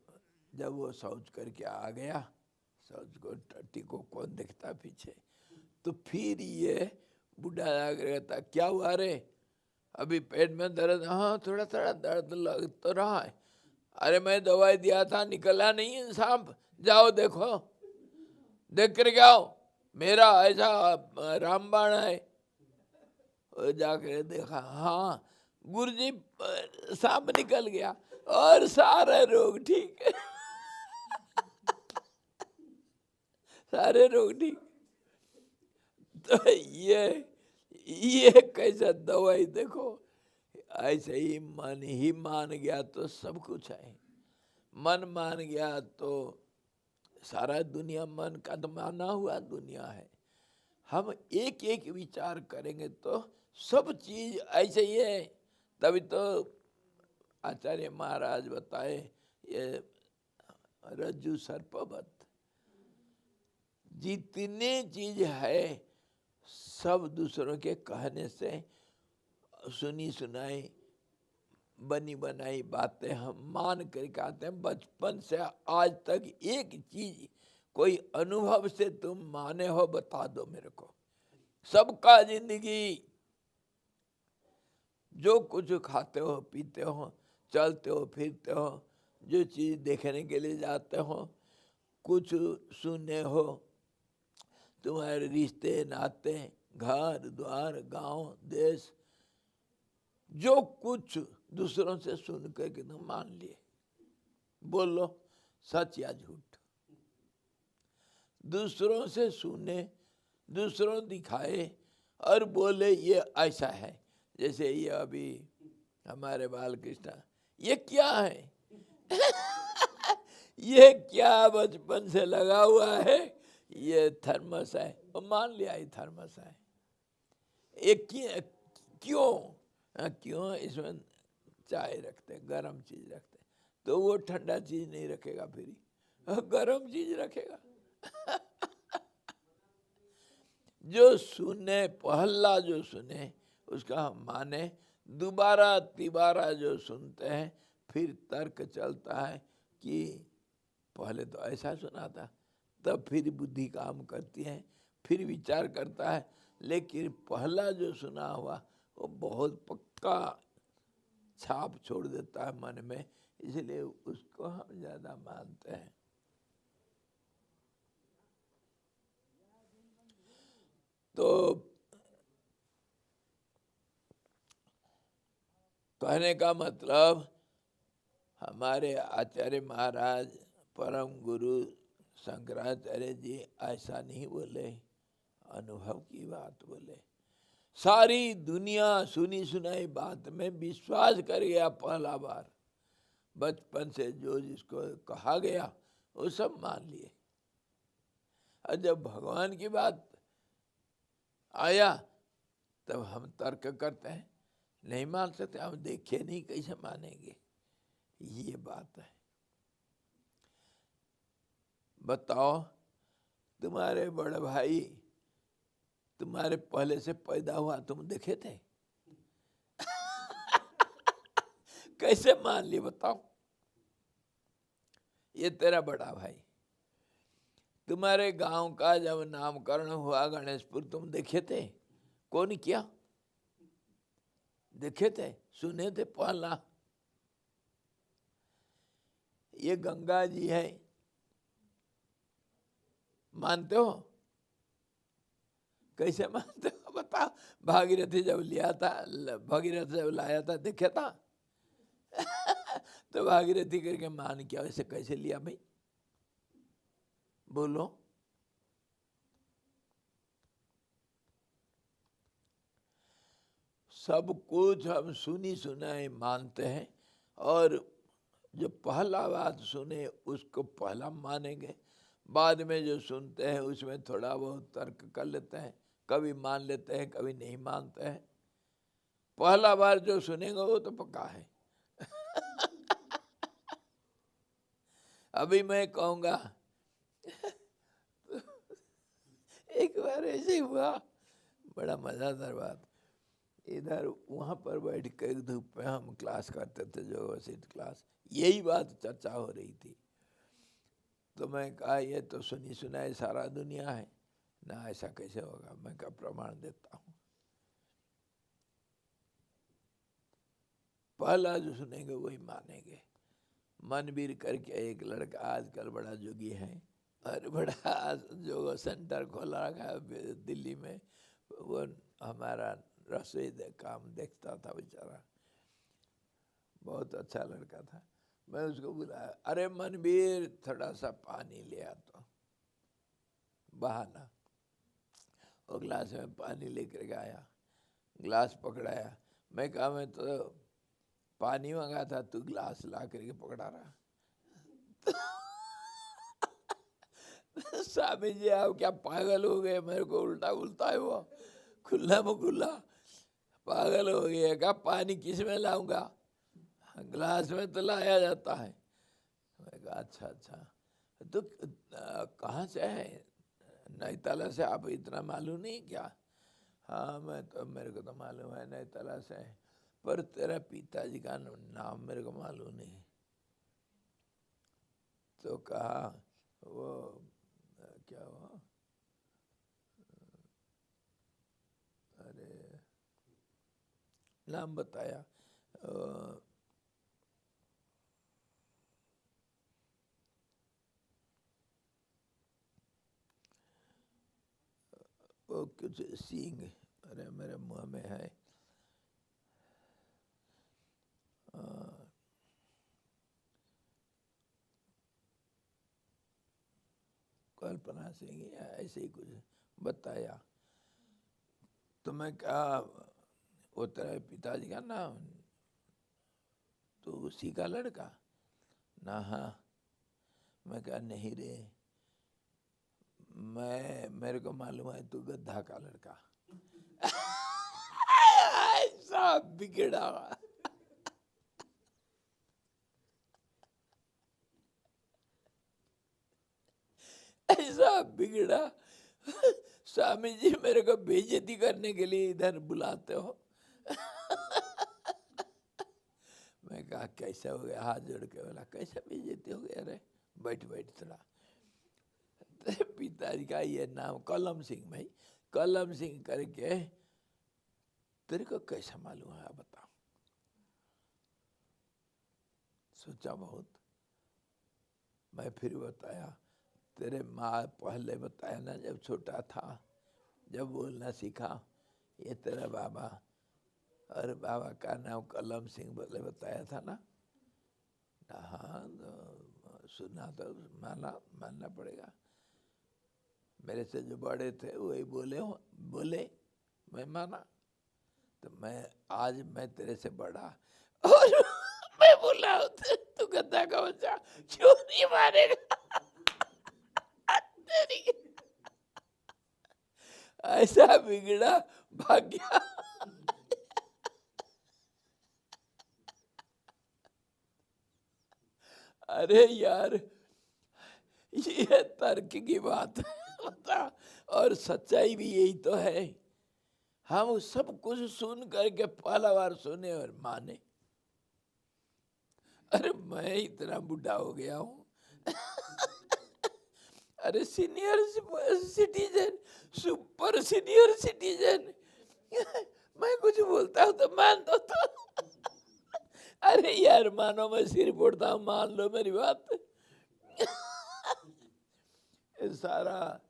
जब वो शौच करके आ गया, शौच को टट्टी को कौन देखता पीछे, तो फिर ये बूढ़ा जाकर कहता क्या हुआ रे, अभी पेट में दर्द, हाँ थोड़ा थोड़ा दर्द लग तो रहा है, अरे मैं दवाई दिया था निकला नहीं है सांप, जाओ देखो देख कर क्या हो, मेरा ऐसा रामबाण है। जाकर देखा, हाँ गुरुजी सांप निकल गया और सारे रोग ठीक है। सारे रोग ठीक। तो ये कैसा दवाई देखो, ऐसे ही मन ही मान गया तो सब कुछ है, मन मान गया तो सारा दुनिया मन का तो माना हुआ दुनिया है। हम एक एक विचार करेंगे तो सब चीज ऐसे ही है। तभी तो आचार्य महाराज बताए ये रज्जु सर्पवत, जितने चीज है सब दूसरों के कहने से सुनी सुनाई बनी बनाई बातें हम मान कर कहते हैं। बचपन से आज तक एक चीज कोई अनुभव से तुम माने हो बता दो मेरे को। सबका जिंदगी जो कुछ खाते हो पीते हो चलते हो फिरते हो, जो चीज देखने के लिए जाते हो, कुछ सुने हो, तुम्हारे रिश्ते नाते घर द्वार गांव देश, जो कुछ दूसरों से सुन करके तुम मान लिए, बोलो सच या झूठ। दूसरों से सुने, दूसरों दिखाए और बोले ये ऐसा है। जैसे ये अभी हमारे बालकृष्ण, ये क्या है? ये क्या बचपन से लगा हुआ है, ये थर्मस है, वो मान लिया ये थर्मस है। एक क्यों क्यों इसमें चाय रखते, गरम चीज रखते, तो वो ठंडा चीज नहीं रखेगा, फिर गरम चीज रखेगा। जो सुने पहला जो सुने उसका हम माने, दोबारा तिबारा जो सुनते हैं फिर तर्क चलता है कि पहले तो ऐसा सुना था, तब फिर बुद्धि काम करती है, फिर विचार करता है, लेकिन पहला जो सुना हुआ वो बहुत पक्का छाप छोड़ देता है मन में, इसलिए उसको हम ज्यादा मानते हैं। तो कहने का मतलब हमारे आचार्य महाराज परम गुरु शंकराचार्य जी ऐसा नहीं बोले, अनुभव की बात बोले। सारी दुनिया सुनी सुनाई बात में विश्वास कर गया पहला बार, बचपन से जो जिसको कहा गया वो सब मान लिए। और जब भगवान की बात आया तब हम तर्क करते हैं, नहीं मान सकते, हम देखे नहीं कैसे मानेंगे, ये बात है। बताओ तुम्हारे बड़े भाई तुम्हारे पहले से पैदा हुआ तुम देखे थे? कैसे मान लिए बताओ? ये तेरा बड़ा भाई। तुम्हारे गांव का जब नामकरण हुआ गणेशपुर तुम देखे थे? कौन किया? देखे थे, सुने थे पहला। ये गंगा जी है, मानते हो? कैसे मानते हो बताओ? भागीरथी जब लिया था, भागीरथ जब लाया था देखे था? तो भागीरथी करके मान किया, वैसे कैसे लिया भाई? बोलो। सब कुछ हम सुनी सुनाई मानते हैं, और जो पहला बात सुने उसको पहला मानेंगे, बाद में जो सुनते हैं उसमें थोड़ा बहुत तर्क कर लेते हैं, कभी मान लेते हैं कभी नहीं मानते हैं। पहला बार जो सुनेंगे वो तो पक्का है। अभी मैं कहूँगा एक बार ऐसे ही हुआ, बड़ा मज़ेदार बात। इधर वहाँ पर बैठ कर धूप में हम क्लास करते थे, जो वसीट क्लास, यही बात चर्चा हो रही थी। तो मैं कहा ये तो सुनी सुनाई सारा दुनिया है ना, ऐसा कैसे होगा। मैं का प्रमाण देता हूँ। पहला जो सुनेंगे वही मानेंगे। मनवीर करके एक लड़का आजकल बड़ा जोगी है, और बड़ा जो सेंटर खोला रखा है दिल्ली में, वो हमारा रसोई काम देखता था बेचारा, बहुत अच्छा लड़का था। मैं उसको बुलाया, अरे मनवीर थोड़ा सा पानी ले आ। तो बहाना, और गिलास में पानी लेकर गया, गिलास पकड़ाया। मैं कहा मैं तो पानी मंगा था, तू गिलास ला करके पकड़ा रहा। स्वामी जी आप क्या पागल हो गए, मेरे को उल्टा उल्टा है वो, खुला में खुला पागल हो गया। क्या पानी किस में लाऊंगा, गिलास में तो लाया जाता है। मैं कहा अच्छा अच्छा, तो कहाँ से है, नैनीताल से। आप इतना मालूम नहीं क्या। हाँ मैं तो, मेरे को तो मालूम है नैनीताल से है, पर तेरा पिताजी का नाम मेरे को मालूम नहीं। तो कहा वो क्या हुआ, अरे नाम बताया, वो कुछ सींग, अरे मेरे मुँह में है, कल्पना सिंह या ऐसे ही कुछ बताया। तो मैं कहा वो तेरे पिताजी का नाम, तो उसी का लड़का ना। हाँ, मैं कहा नहीं रे, मेरे को मालूम है तू गद्दा का लड़का। ऐसा बिगड़ा, ऐसा बिगड़ा। स्वामी जी मेरे को बेइज्जती करने के लिए इधर बुलाते हो। मैं कहा कैसा हो गया, हाथ जोड़ के बोला कैसा बेइज्जती हो गया। अरे बैठ बैठ थोड़ा। पिताजी का ये नाम कलम सिंह, भाई कलम सिंह करके, तेरे को कैसा मालूम है बताओ। सोचा बहुत। मैं फिर बताया, तेरे माँ पहले बताया ना जब छोटा था, जब बोलना सीखा, ये तेरा बाबा, और बाबा का नाम कलम सिंह बोले बताया था ना। हाँ तो सुना तो मानना पड़ेगा। मेरे से जो बड़े थे वही बोले मैं माना। तो मैं तेरे से बड़ा, और मैं बोला तू गद्दा का बच्चा क्यों नहीं मारेगा। ऐसा बिगड़ा भाग्य। अरे यार ये तर्क की बात होता, और सच्चाई भी यही तो है। हम सब कुछ सुन करके पहला बार सुने और माने। अरे मैं इतना बुढ़ा हो गया हूँ। अरे senior citizen, super senior citizen, मैं कुछ बोलता हूँ तो मान दो तो। अरे यार मानो मैं सिर फोड़ता हूँ, मान लो मेरी बात। सारा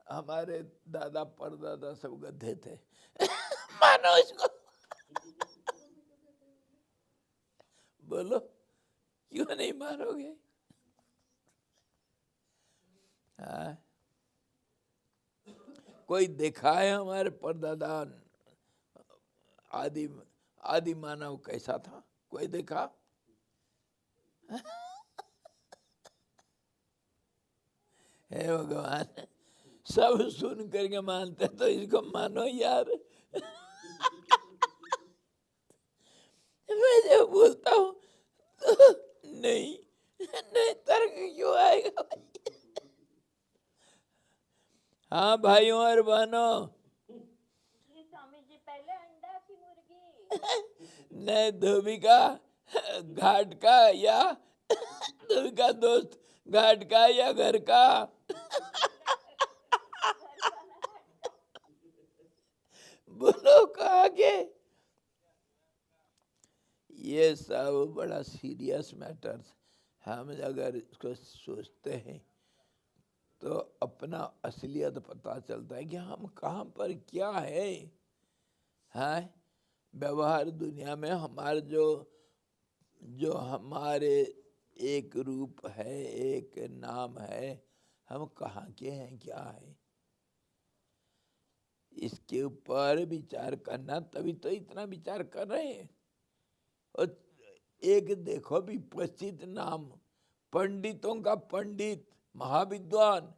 हमारे दादा परदादा सब गधे थे। मानो इसको। बोलो क्यों नहीं मानोगे। हाँ? कोई देखा है हमारे परदादा आदि आदि मानव कैसा था? कोई देखा? हे भगवान, सब सुन करके मानते तो इसको मानो यार। मैं जब बोलता हूँ तो नहीं नहीं, तर्क क्यों आएगा भाई? हाँ भाइयों और बहनों, स्वामी जी, पहले अंडा की मुर्गी? नहीं, धोबी का घाट का या धोबी का दोस्त घाट का या घर का? बोलो कहाँ के? ये सब बड़ा सीरियस मैटर्स। हम अगर इसको सोचते हैं तो अपना असलियत पता चलता है कि हम कहाँ पर क्या है। हाँ, व्यवहार दुनिया में हमारे जो हमारे एक रूप है, एक नाम है, हम कहाँ के हैं, क्या है, इसके ऊपर विचार करना, तभी तो इतना विचार कर रहे हैं। और एक देखो विपश्चित नाम, पंडितों का पंडित, महाविद्वान,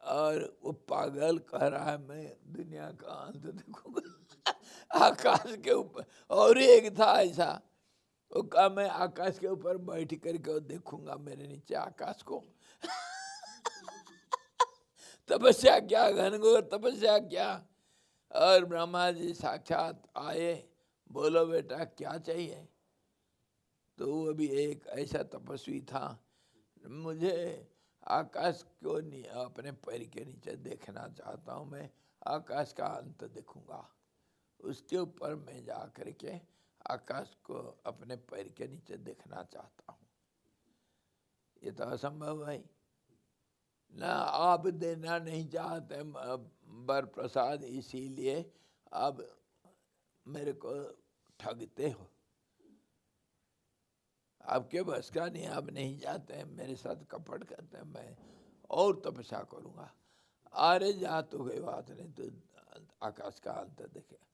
और वो पागल कह रहा है मैं दुनिया का अंत देखूंगा। आकाश के ऊपर। और एक था ऐसा, वो कहा मैं आकाश के ऊपर बैठ करके देखूंगा मेरे नीचे आकाश को। तपस्या क्या, घनघोर तपस्या क्या। और ब्रह्मा जी साक्षात आए, बोलो बेटा क्या चाहिए? तो वो भी एक ऐसा तपस्वी था, मुझे आकाश को अपने पैर के नीचे देखना चाहता हूँ, मैं आकाश का अंत देखूंगा, उसके ऊपर मैं जा करके आकाश को अपने पैर के नीचे देखना चाहता हूँ। ये तो असंभव है ना। आप देना नहीं चाहते वर प्रसाद, इसीलिए आप मेरे को ठगते हो। आपके बस का नहीं, आप नहीं जाते हैं, मेरे साथ कपट करते हैं, मैं और तपस्या करूँगा। अरे जा तो कोई बात नहीं, तो आकाश का अंत देखेगा।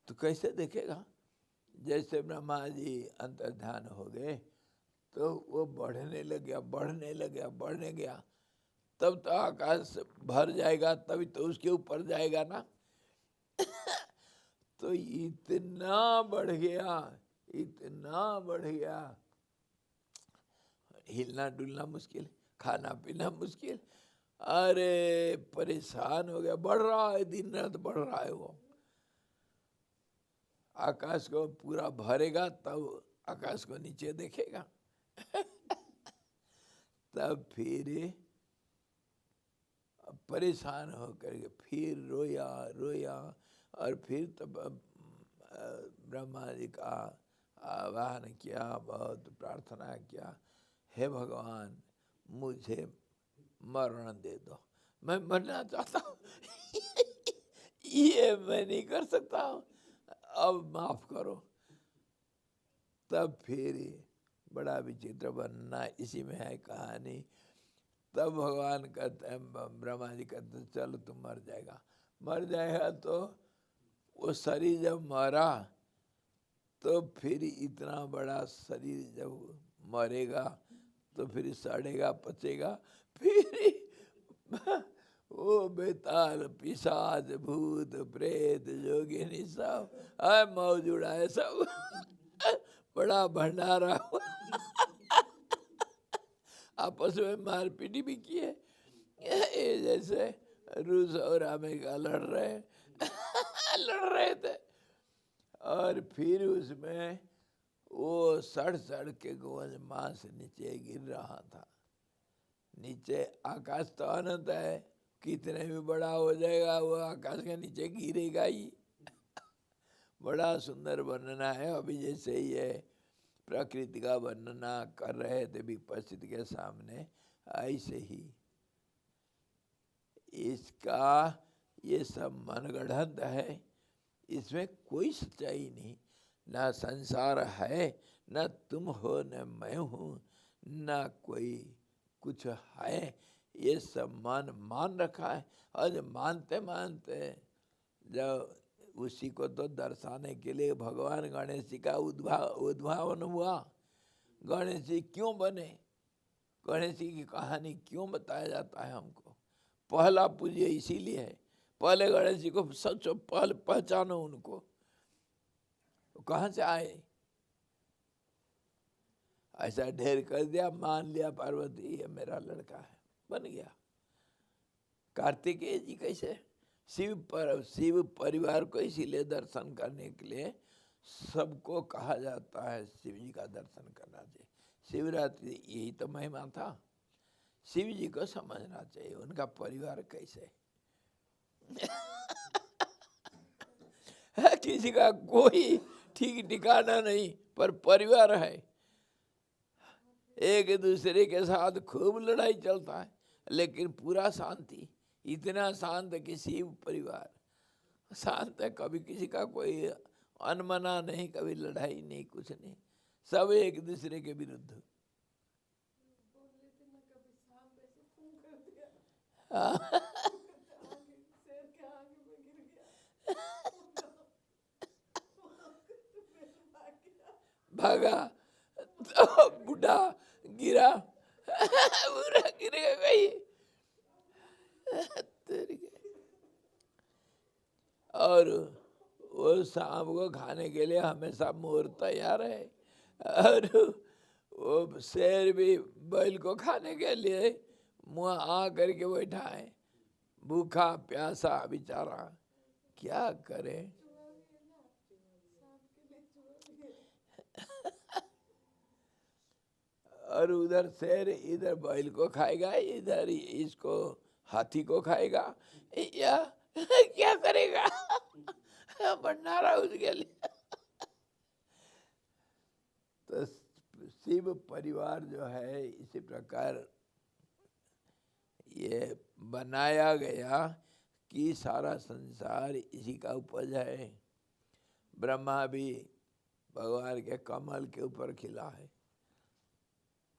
तो कैसे देखेगा? जैसे ब्रह्मा जी अंतर्ध्यान हो गए तो वो बढ़ने लग गया, बढ़ने लग गया, बढ़ने गया, तब तो आकाश भर जाएगा, तभी तो उसके ऊपर जाएगा ना। तो इतना बढ़ गया, इतना बढ़ गया, हिलना डुलना मुश्किल, खाना पीना मुश्किल। अरे परेशान हो गया, बढ़ रहा है, दिन रात बढ़ रहा है वो। आकाश को पूरा भरेगा तब आकाश को नीचे देखेगा। तब फिर परेशान होकर के फिर रोया रोया, और फिर तब ब्रह्मा जी का आह्वान किया, बहुत प्रार्थना किया, हे भगवान मुझे मरण दे दो, मैं मरना चाहता हूँ। ये मैं नहीं कर सकता हूँ, अब माफ करो। तब फिर बड़ा विचित्र बनना, इसी में है कहानी। तब भगवान कहते हैं, ब्रह्मा जी कहते हैं चलो तुम मर जाएगा। मर जाएगा तो वो शरीर जब मरा तो फिर इतना बड़ा शरीर जब मरेगा तो फिर सड़ेगा, पचेगा, फिर वो बेताल पिशाच भूत प्रेत जोगिनी सब मौजूद है, सब बड़ा भंडारा। आपस में मारपीट भी की है, ये जैसे रूस और अमेरिका लड़ रहे थे। और फिर उसमें वो सड़ सड़ के गोंज मांस नीचे गिर रहा था। नीचे आकाश तो अनंत है, कितने भी बड़ा हो जाएगा वो आकाश के नीचे गिरेगा ही। बड़ा सुंदर वर्णना है। अभी जैसे ये प्रकृति का वर्णना कर रहे थे विपश्चित के सामने, ऐसे ही इसका ये सब मनगढ़ंत है, इसमें कोई सच्चाई नहीं। ना संसार है, न तुम हो, न मैं हूँ, न कोई कुछ है। ये सब मान रखा है। और जब मानते मानते जब उसी को तो दर्शाने के लिए भगवान गणेश जी का उद्भावन हुआ। गणेश जी क्यों बने, गणेश जी की कहानी क्यों बताया जाता है हमको? पहला पूज्य इसीलिए है, पहले गणेश जी को सचो पहचानो उनको, तो कहाँ से आए? ऐसा ढेर कर दिया, मान लिया पार्वती ये मेरा लड़का है, बन गया। कार्तिकेय जी कैसे? शिव परिवार को इसीलिए दर्शन करने के लिए सबको कहा जाता है शिव जी का दर्शन करना चाहिए। शिवरात्रि यही तो महिमा था। शिव जी को समझना चाहिए उनका परिवार कैसे किसी का कोई ठीक ठिकाना नहीं, पर परिवार है। एक दूसरे के साथ खूब लड़ाई चलता है, लेकिन पूरा शांति, इतना शांत कि शिव परिवार शांत है। कभी किसी का कोई अनमना नहीं, कभी लड़ाई नहीं, कुछ नहीं, सब एक दूसरे के विरुद्ध। भागा तो बूढ़ा गिरा, बूढ़ा गिरेगा कहीं। और वो शाम को खाने के लिए हमेशा मोर तैयार है, और वो शेर भी बैल को खाने के लिए मुँह आ करके बैठा है, भूखा प्यासा बेचारा, क्या करे। और उधर शेर इधर बैल को खाएगा, इधर इसको हाथी को खाएगा, या क्या करेगा? भंडारा उसके लिए। तो शिव परिवार जो है इसी प्रकार ये बनाया गया कि सारा संसार इसी का उपज है। ब्रह्मा भी भगवान के कमल के ऊपर खिला है।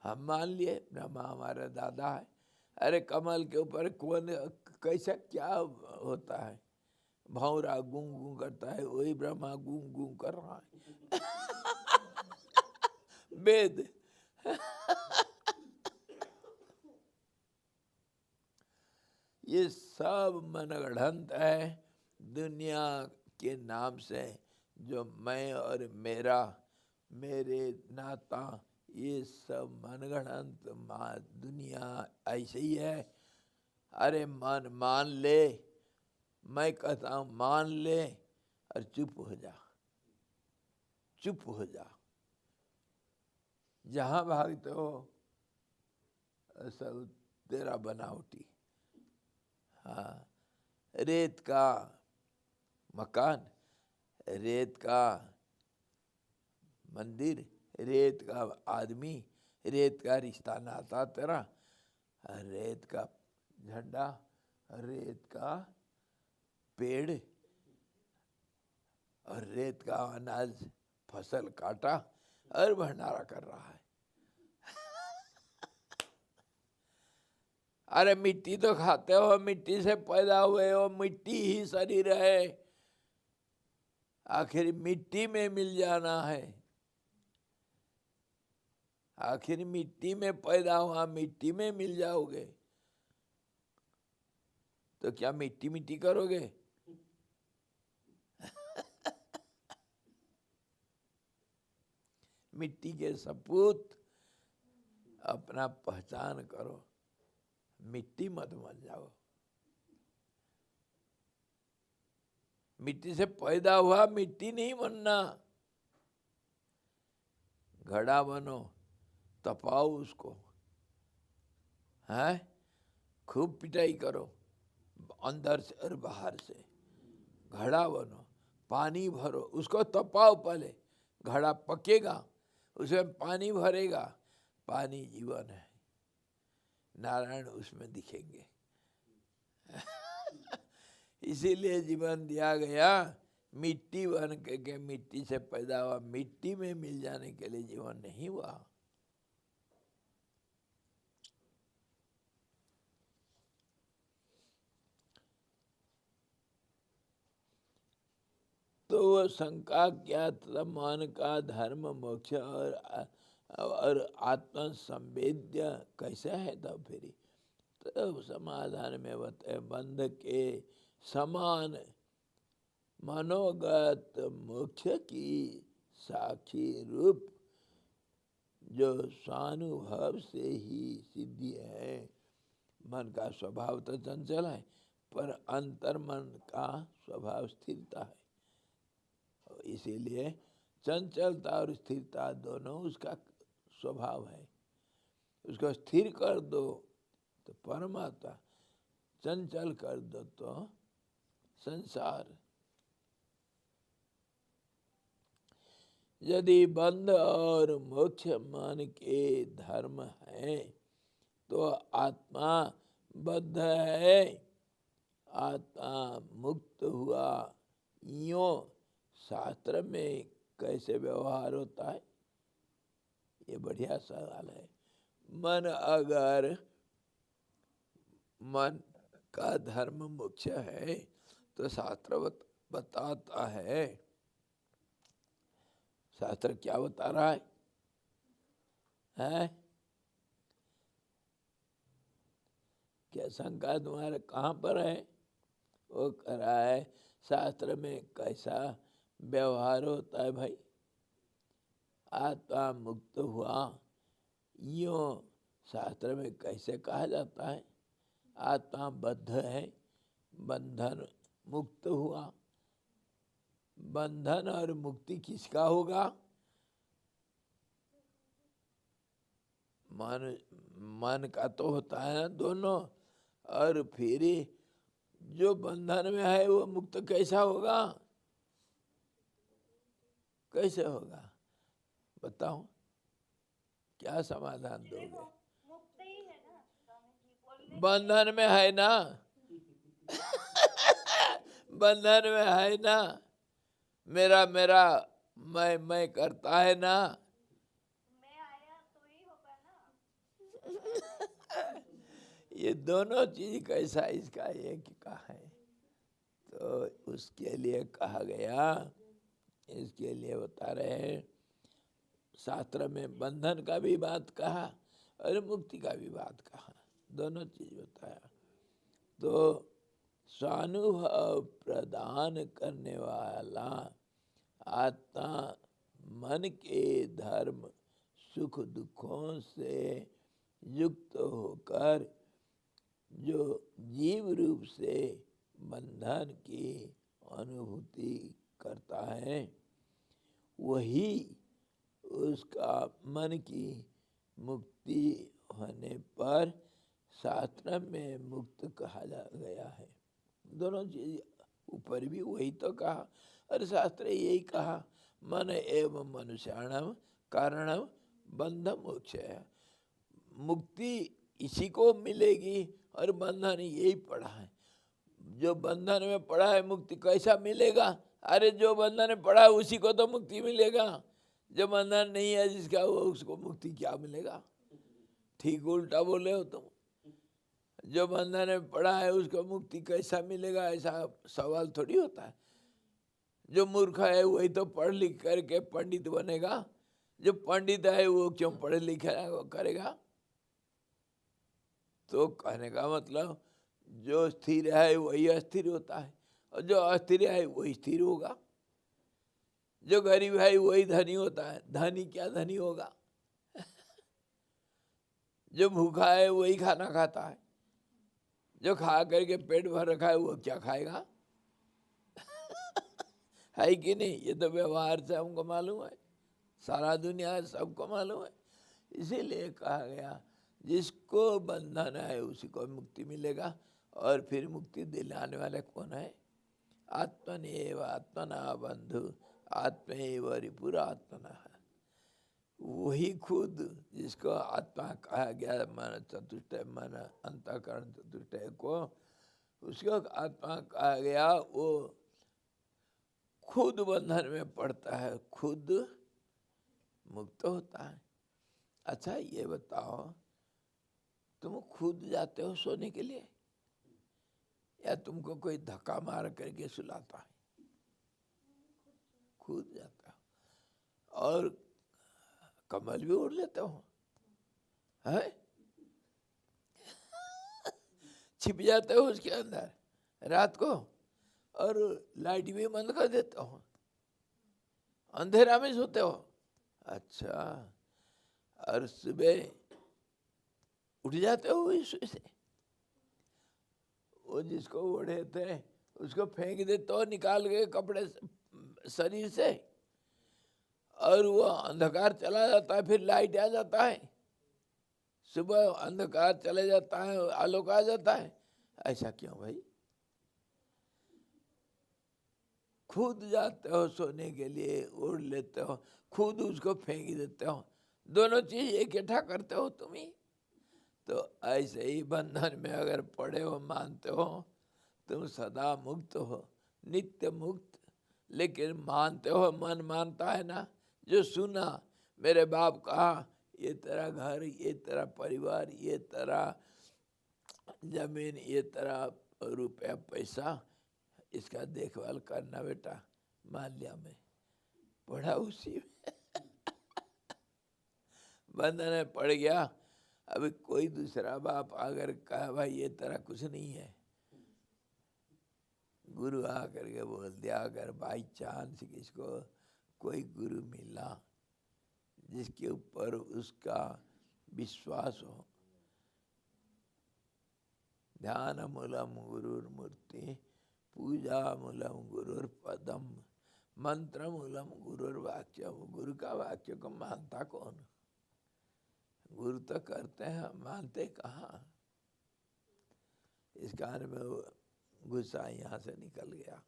हम मान लिए ब्रह्मा हमारा दादा है। अरे कमल के ऊपर कौन कैसा क्या होता है? भौरा गूं गूं करता है, वही ब्रह्मा गूं गूं कर रहा है। वेद ये सब मनगढ़ंत है दुनिया के नाम से, जो मैं और मेरा, मेरे नाता, ये सब मनगढ़ंत दुनिया ऐसे ही है। अरे मान ले, मैं कहता हूँ मान ले और चुप हो जा, चुप हो जा। जहाँ भागते हो सब तेरा बनावटी। हाँ, रेत का मकान, रेत का मंदिर, रेत का आदमी, रेत का रिश्ता नाता तेरा, रेत का झंडा, रेत का पेड़ और रेत का अनाज फसल काटा और भंडारा कर रहा है। अरे मिट्टी तो खाते हो, मिट्टी से पैदा हुए हो, मिट्टी ही शरीर है, आखिर मिट्टी में मिल जाना है। आखिर मिट्टी में पैदा हुआ, मिट्टी में मिल जाओगे, तो क्या मिट्टी मिट्टी करोगे? मिट्टी के सपूत, अपना पहचान करो, मिट्टी मत बन जाओ। मिट्टी से पैदा हुआ, मिट्टी नहीं बनना। घड़ा बनो, तपाओ उसको, है खूब पिटाई करो अंदर से और बाहर से। घड़ा बनो, पानी भरो, उसको तपाओ पहले, घड़ा पकेगा, उसमें पानी भरेगा, पानी जीवन है, नारायण उसमें दिखेंगे। इसीलिए जीवन दिया गया, मिट्टी बन के मिट्टी से पैदा हुआ, मिट्टी में मिल जाने के लिए जीवन नहीं हुआ। तो वो शंका क्या था, मन का धर्म मोक्ष और आत्मा संवेद्य कैसा है? तब फिर तो समाधान में बताए बंध के समान मनोगत मोक्ष की साक्षी रूप जो स्वानुभव से ही सिद्धि है। मन का स्वभाव तो चंचल है, पर अंतर मन का स्वभाव स्थिरता है। इसीलिए चंचलता और स्थिरता दोनों उसका स्वभाव है। उसको स्थिर कर दो तो परमात्मा, चंचल कर दो तो संसार। यदि बंध और मोक्ष मन के धर्म हैं तो आत्मा बद्ध है, आत्मा मुक्त हुआ, यूं शास्त्र में कैसे व्यवहार होता है? ये बढ़िया सवाल है। मन का धर्म मोक्ष है तो शास्त्र बताता है। शास्त्र क्या बता रहा है? क्या शंका तुम्हारे कहाँ पर है? वो कह रहा है शास्त्र में कैसा व्यवहार होता है भाई। आत्मा मुक्त हुआ, यूं शास्त्र में कैसे कहा जाता है? आत्मा बद्ध है, बंधन मुक्त हुआ। बंधन और मुक्ति किसका होगा? मन का तो होता है ना दोनों। और फिर जो बंधन में है वो मुक्त कैसा होगा? कैसे होगा बताओ, क्या समाधान दोगे? मुक्त ही है ना स्वामी जी, बोलने बंधन में है ना बंधन में है ना, मेरा मेरा मैं करता है ना। मैं आया तो ही होगा ना। ये दोनों चीज कैसा इसका एक का है? तो उसके लिए कहा गया, इसके लिए बता रहे हैं शास्त्र में बंधन का भी बात कहा और मुक्ति का भी बात कहा, दोनों चीज बताया। तो स्वानुभव प्रदान करने वाला आत्मा मन के धर्म सुख दुखों से युक्त होकर जो जीव रूप से बंधन की अनुभूति करता है, वही उसका मन की मुक्ति होने पर शास्त्र में मुक्त कहा गया है। दोनों चीज ऊपर भी वही तो कहा और शास्त्र यही कहा, मन एवं मनुष्याणाम कारणम बंध मोक्ष है। मुक्ति इसी को मिलेगी और बंधन यही पड़ा है। जो बंधन में पड़ा है मुक्ति कैसा मिलेगा? अरे जो बंधन में पड़ा है उसी को तो मुक्ति मिलेगा। जो बंधन नहीं है जिसका, वो उसको मुक्ति क्या मिलेगा? ठीक उल्टा बोले हो तुम। जो बंधन में पड़ा है उसको मुक्ति कैसा मिलेगा, ऐसा सवाल थोड़ी होता है। जो मूर्ख है वही तो पढ़ लिख करके पंडित बनेगा। जो पंडित है वो क्यों पढ़े लिखे करेगा? तो कहने का मतलब जो स्थिर है वही अस्थिर होता है और जो अस्थिर है वही स्थिर होगा। जो गरीब है वही धनी होता है, धनी क्या धनी होगा? जो भूखा है वही खाना खाता है, जो खा करके पेट भर रखा है वो क्या खाएगा? है कि नहीं? ये तो व्यवहार से हमको मालूम है, सारा दुनिया सबको मालूम है। इसीलिए कहा गया जिसको बंधन है उसी को मुक्ति मिलेगा। और फिर मुक्ति दिलाने वाले कौन है? आत्मनेव आत्मना बंधु आत्मैव रिपुरात्मना। वही खुद जिसको आत्मा कहा गया, मन चतुष्टय, मन अंतःकरण चतुष्टय को उसको आत्मा कहा गया, वो खुद बंधन में पड़ता है, खुद मुक्त होता है। अच्छा ये बताओ, तुम खुद जाते हो सोने के लिए या तुमको कोई धक्का मार करके सुलाता है? कूद जाता हूँ। और कमल भी उड़ लेता हूँ, है छिप जाते हो उसके अंदर रात को, और लाइट भी बंद कर देता हूँ, अंधेरा में सोते हो। अच्छा, और सुबह उठ जाते हो इस से। वो जिसको ओढ़े थे उसको फेंक देते हो निकाल के कपड़े शरीर से, और वो अंधकार चला जाता है, फिर लाइट आ जाता है, सुबह अंधकार चले जाता है, आलोक आ जाता है। ऐसा क्यों भाई? खुद जाते हो सोने के लिए, उड़ लेते हो, खुद उसको फेंक देते हो, दोनों चीज इकट्ठा करते हो तुम ही। तो ऐसे ही बंधन में अगर पड़े हो, मानते हो तुम सदा मुक्त हो, नित्य मुक्त, लेकिन मानते हो, मन मानता है ना, जो सुना मेरे बाप कहा ये तेरा घर, ये तेरा परिवार, ये तेरा जमीन, ये तेरा रुपया पैसा, इसका देखभाल करना बेटा, मान लिया मैं, पढ़ा उसी में बंधन में पड़ गया। अभी कोई दूसरा बाप अगर कहा भाई ये तेरा कुछ नहीं है, गुरु आकर के बोल दिया, अगर बाई चांस किसको कोई गुरु मिला जिसके ऊपर उसका विश्वास हो, ध्यान मूलम गुरुर मूर्ति, पूजा मूलम गुरुर पदम, मंत्र मूलम गुरुर वाक्य। गुरु का वाक्य को मानता कौन? गुरु तो करते हैं, मानते कहाँ? इस कारण में वो गुस्सा यहाँ से निकल गया,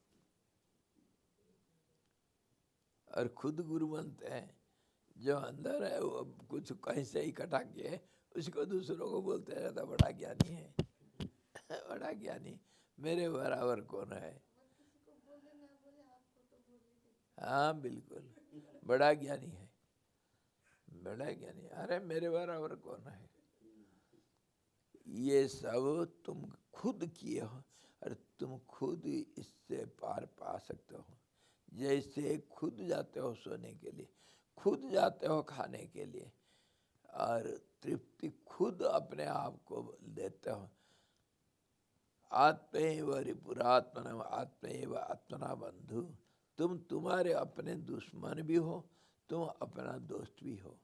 और खुद गुरु बनते हैं। जो अंदर है वो कुछ कहीं से इकट्ठा किए, उसको दूसरों को बोलते रहता बड़ा ज्ञानी है बड़ा ज्ञानी, मेरे बराबर कौन है? हाँ बिल्कुल, बड़ा ज्ञानी है, बड़ा ज्ञानी, अरे मेरे बराबर कौन है? ये सब तुम खुद किए हो, और तुम खुद इससे पार पा सकते हो। जैसे खुद जाते हो सोने के लिए, खुद जाते हो खाने के लिए, और तृप्ति खुद अपने आप को देते हो। आत्मैव रिपुरात्मनः आत्मैव आत्मना बंधु, तुम तुम्हारे अपने दुश्मन भी हो, तुम अपना दोस्त भी हो।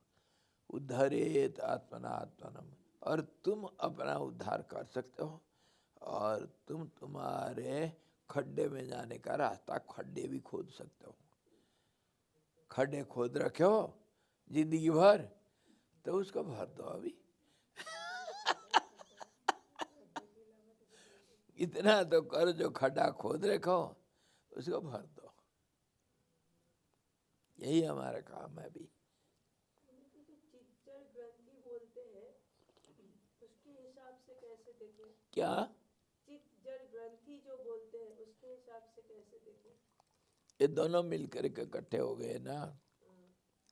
उद्धरेत आत्मना आत्मनम, और तुम अपना उद्धार कर सकते हो, और तुम तुम्हारे खड्डे में जाने का रास्ता, खड्डे भी खोद सकते हो। खड्डे खोद रखे हो जिंदगी भर, तो उसको भर दो अभी इतना तो कर, जो खड्डा खोद रखो उसको भर दो। यही हमारा काम है अभी। क्या चित्त जड़ ग्रंथि जो बोलते हैं उसके हिसाब से कैसे देखें? ये दोनों मिलकर के इकट्ठे हो गए ना,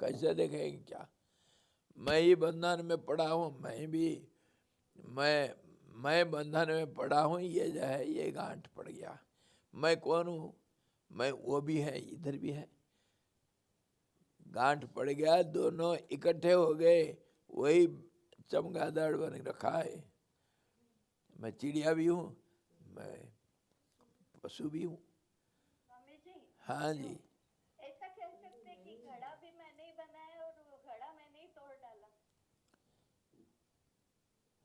कैसे देखेंगे? क्या मैं ही बंधन में पड़ा हूँ, मैं भी मैं बंधन में पड़ा हूँ, ये जो है ये गांठ पड़ गया। मैं कौन हूँ? मैं वो भी है, इधर भी है, गांठ पड़ गया, दोनों इकट्ठे हो गए, वही चमगादड़ बन रखा है। मैं चिड़िया भी हूँ, मैं पशु भी हूँ। स्वामी जी, हाँ जी, ऐसा कह सकते कि घड़ा भी मैंने ही बनाया और वो घड़ा मैंने ही तोड़ डाला?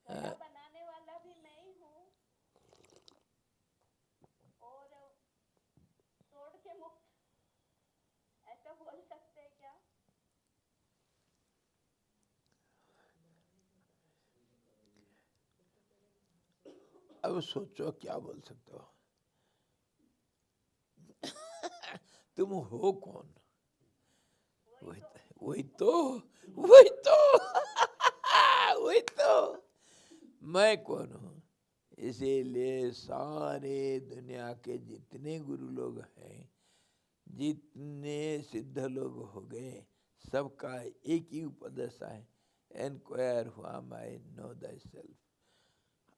घड़ा बनाने वाला भी मैं ही हूँ, और तोड़ के मुक्त, ऐसा बोल सकते हैं क्या? अब सोचो क्या बोल सकते हो तुम हो कौन? वही तो वही तो वही तो मैं कौन हूँ। इसीलिए सारे दुनिया के जितने गुरु लोग हैं, जितने सिद्ध लोग हो गए, सबका एक ही उपदेश है, एनक्वायर हुआ माई नो दै सेल्फ।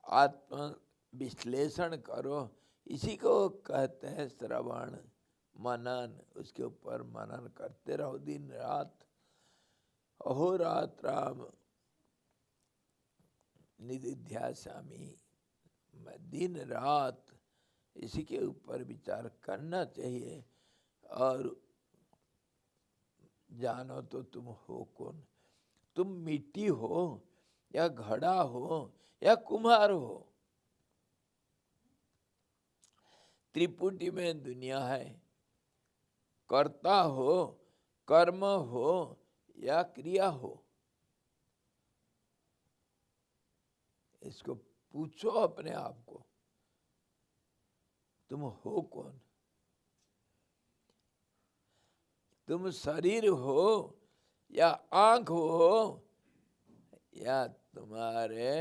आत्म विश्लेषण करो, इसी को कहते हैं श्रवण मनन, उसके ऊपर मनन करते रहो दिन रात। अहोरात्राम निदिध्यासामि, मैं दिन रात इसी के ऊपर विचार करना चाहिए। और जानो तो तुम हो कौन, तुम मिट्टी हो या घड़ा हो या कुम्हार हो। त्रिपुटी में दुनिया है, कर्ता हो, कर्म हो या क्रिया हो। इसको पूछो अपने आप को, तुम हो कौन? तुम शरीर हो या आंख हो या तुम्हारे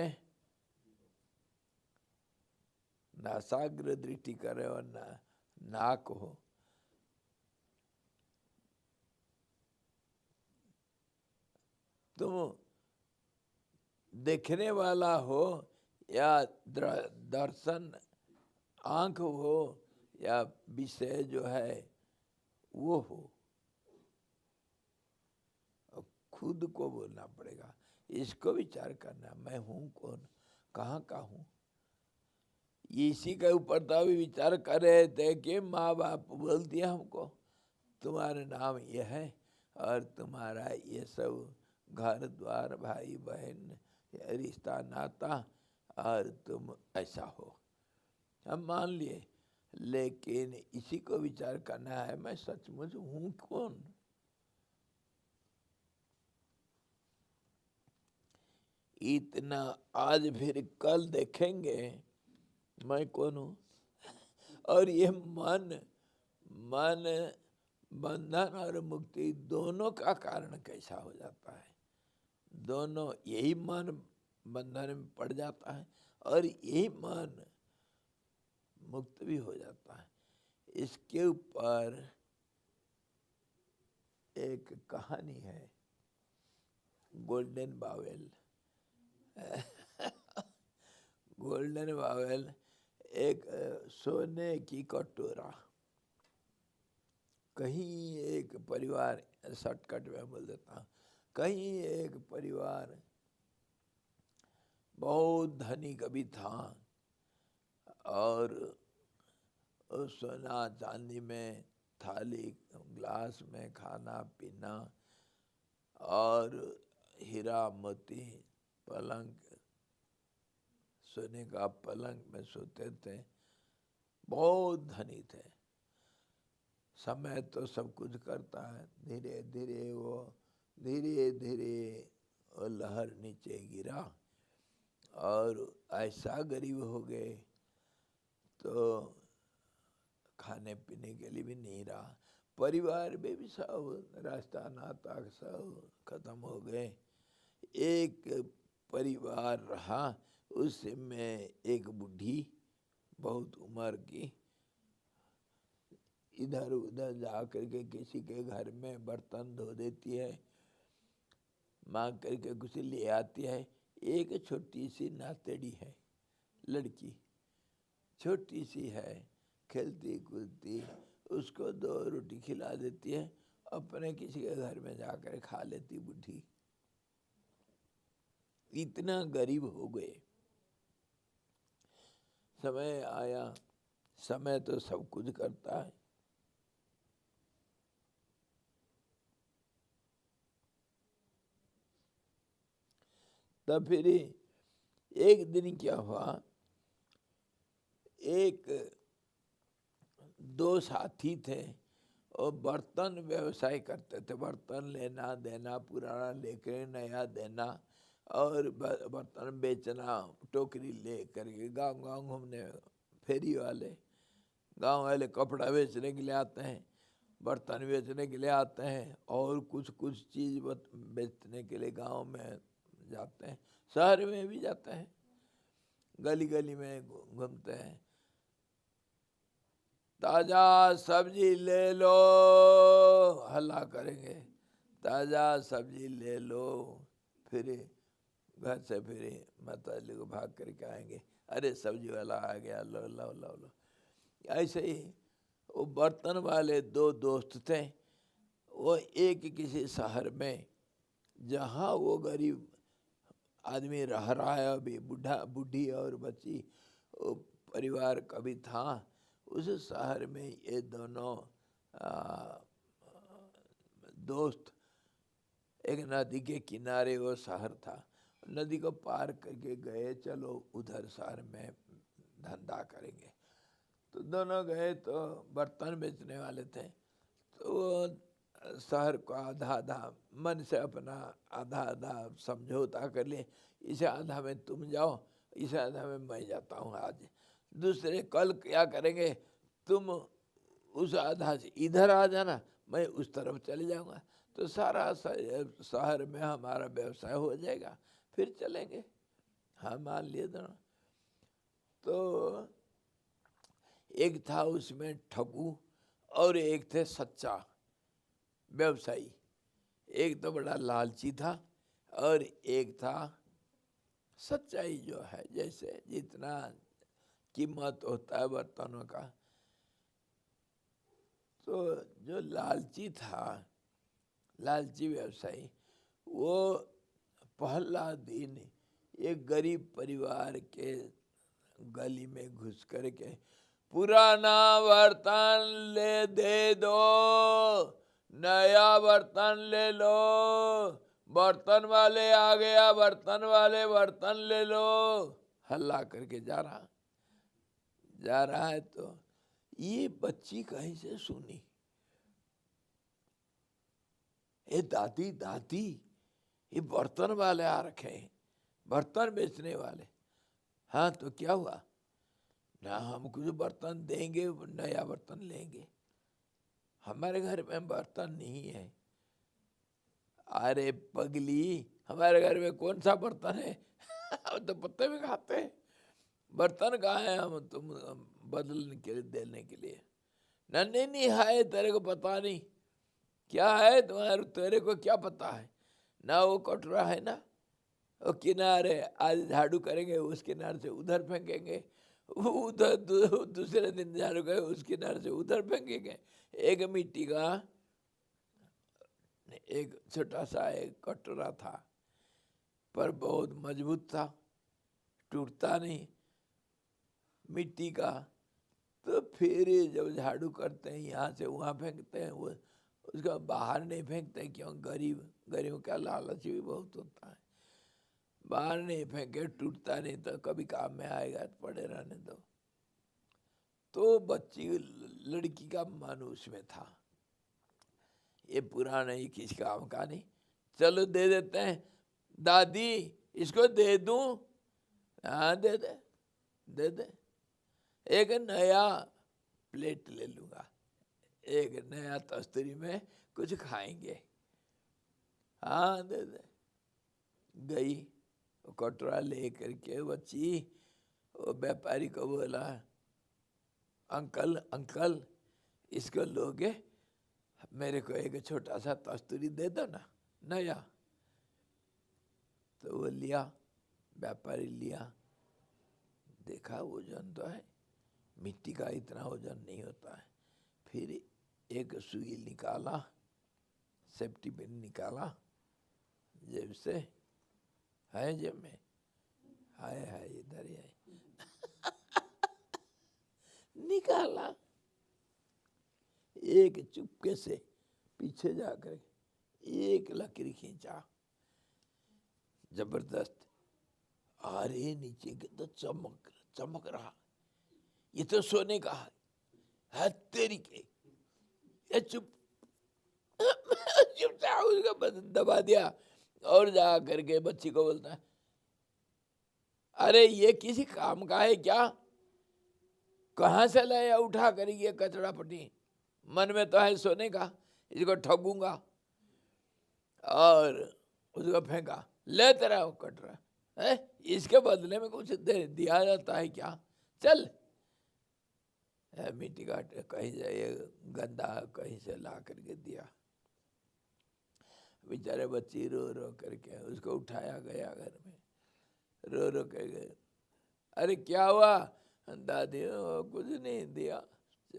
नासाग्र दृष्टि करे और नाक हो। तुम देखने वाला हो या दर्शन आंख हो या विषय जो है वो हो। खुद को बोलना पड़ेगा, इसको विचार करना, मैं हूँ कौन, कहाँ का हूँ। इसी के ऊपर तो अभी विचार कर रहे थे कि माँ बाप बोल दिया हमको तुम्हारा नाम ये है और तुम्हारा ये सब घर द्वार भाई बहन रिश्ता नाता और तुम ऐसा हो, हम मान लिए। लेकिन इसी को विचार करना है, मैं सचमुच हूँ कौन। इतना आज फिर कल देखेंगे मैं कौन हूँ। और ये मन बंधन और मुक्ति दोनों का कारण कैसा हो जाता है। दोनों, यही मन बंधन में पड़ जाता है और यही मन मुक्त भी हो जाता है। इसके ऊपर एक कहानी है, गोल्डन बावेल। गोल्डन बावेल एक सोने की कटोरा। कहीं एक परिवार, शॉर्टकट में बोल देता हूँ, कहीं एक परिवार बहुत धनी कभी था और सोना चांदी में थाली ग्लास में खाना पीना और हीरा मोती पलंग, सोने का पलंग में सोते थे, बहुत धनी थे। समय तो सब कुछ करता है, धीरे धीरे वो लहर नीचे गिरा और ऐसा गरीब हो गए तो खाने पीने के लिए भी नहीं रहा। परिवार में भी सब रास्ता नाता सब खत्म हो गए। एक परिवार रहा, उसमें एक बूढ़ी बहुत उम्र की इधर उधर जा करके किसी के घर में बर्तन धो देती है, मांग करके कुछ ले आती है। एक छोटी सी नातेड़ी है, लड़की छोटी सी है, खेलती कूदती, उसको 2 रोटी खिला देती है, अपने किसी के घर में जाकर खा लेती बूढ़ी। इतना गरीब हो गए। समय आया, समय तो सब कुछ करता है। तब फिर एक दिन क्या हुआ, एक 2 साथी थे और बर्तन व्यवसाय करते थे, बर्तन लेना देना, पुराना लेकर नया देना और बर्तन बेचना, टोकरी ले करके गांव गांव घूमने। फेरी वाले, गांव वाले कपड़ा बेचने के लिए आते हैं, बर्तन बेचने के लिए आते हैं और कुछ कुछ चीज़ बेचने के लिए गांव में जाते हैं, शहर में भी जाते हैं, गली गली में घूमते हैं। ताजा सब्जी ले लो, हल्ला करेंगे, ताजा सब्जी ले लो। फिर घर से फिर माता जी को भाग करके आएंगे, अरे सब्जी वाला आ गया, लो लो लो लो। ऐसे ही वो बर्तन वाले दो दोस्त थे, वो एक किसी शहर में, जहाँ वो गरीब आदमी रह रहा है अभी, बूढ़ी और बच्ची, वो परिवार कभी था, उस शहर में ये दोनों दोस्त, एक नदी के किनारे वो शहर था, नदी को पार करके गए, चलो उधर शहर में धंधा करेंगे। तो दोनों गए, तो बर्तन बेचने वाले थे, तो वो शहर को आधा आधा मन से अपना आधा आधा समझौता कर लिए, इसे आधा में तुम जाओ, इसे आधा में मैं जाता हूँ आज, दूसरे कल क्या करेंगे, तुम उस आधा से इधर आ जाना, मैं उस तरफ चले जाऊँगा, तो सारा शहर में हमारा व्यवसाय हो जाएगा, फिर चलेंगे। हाँ मान लिए दोनों। तो एक था उसमें ठगू और एक थे सच्चा व्यवसायी, एक तो बड़ा लालची था और एक था सच्चाई, जो है जैसे जितना कीमत होता है बर्तनों का। तो जो लालची था, लालची व्यवसायी, वो पहला दिन एक गरीब परिवार के गली में घुस करके, पुराना बर्तन ले दे दो, नया बर्तन ले लो, बर्तन वाले आ गया, बर्तन वाले बर्तन ले लो, हल्ला करके जा रहा है। तो ये बच्ची कहीं से सुनी, ये दादी दादी, ये बर्तन वाले आ रखे हैं, बर्तन बेचने वाले। हाँ तो क्या हुआ, ना हमको जो बर्तन देंगे नया बर्तन लेंगे, हमारे घर में बर्तन नहीं है। अरे पगली, हमारे घर में कौन सा बर्तन है हम तो पत्ते में खाते हैं, बर्तन कहाँ है हम तुम बदलने के लिए, देने के लिए। नहीं है, तेरे को पता नहीं क्या है तुम्हारे, तेरे को क्या पता है ना, वो कटोरा है ना, वो किनारे आज झाड़ू करेंगे, उस किनारे से उधर फेंकेंगे, उधर दूसरे दिन झाड़ू करेंगे, उस किनारे से उधर फेंकेंगे। एक मिट्टी का एक छोटा सा एक कटोरा था, पर बहुत मजबूत था, टूटता नहीं, मिट्टी का। तो फिर जब झाड़ू करते हैं यहाँ से वहाँ फेंकते हैं, वो उसका बाहर नहीं फेंकते, क्यों, गरीब का लालच भी बहुत होता है, बाहर नहीं फेंके, टूटता नहीं तो कभी काम में आएगा, तो पड़े रहने दो। तो बच्ची लड़की का मन उसमें था, ये पुराना ही किसी काम का नहीं, चलो दे देते हैं, दादी इसको दे दूं, हाँ दे दे, एक नया प्लेट ले लूँगा, एक नया तस्तरी में कुछ खाएंगे, हाँ दे गई कटोरा ले करके बच्ची, वो व्यापारी को बोला, अंकल इसको लोगे, मेरे को एक छोटा सा तस्तूरी दे दो ना नया। तो वो लिया, व्यापारी लिया, देखा वजन तो है, मिट्टी का इतना वजन नहीं होता है। फिर एक सुई निकाला, सेफ्टी पिन निकाला जेब से, है जेब में, है इधर ही है निकाला, एक चुपके से पीछे जाकर एक लकीर खींचा, जबरदस्त, अरे नीचे के तो चमक रहा, ये तो सोने का है तेरी के, ये चुपचाप उसका बदन दबा दिया और जा करके बच्ची को बोलता है, अरे ये किसी काम का है क्या, कहाँ से लाया उठा कर ये कचरा पट्टी, मन में तो है सोने का, इसको ठगूंगा, और उसको फेंका, ले तेरा कटरा है, इसके बदले में कुछ दे दिया जाता है क्या, चल। मिट्टी का कहीं से गंदा कहीं से ला करके दिया, बेचारे बच्ची रो करके उसको उठाया गया घर में, रो के गए, अरे क्या हुआ, दादी कुछ नहीं दिया,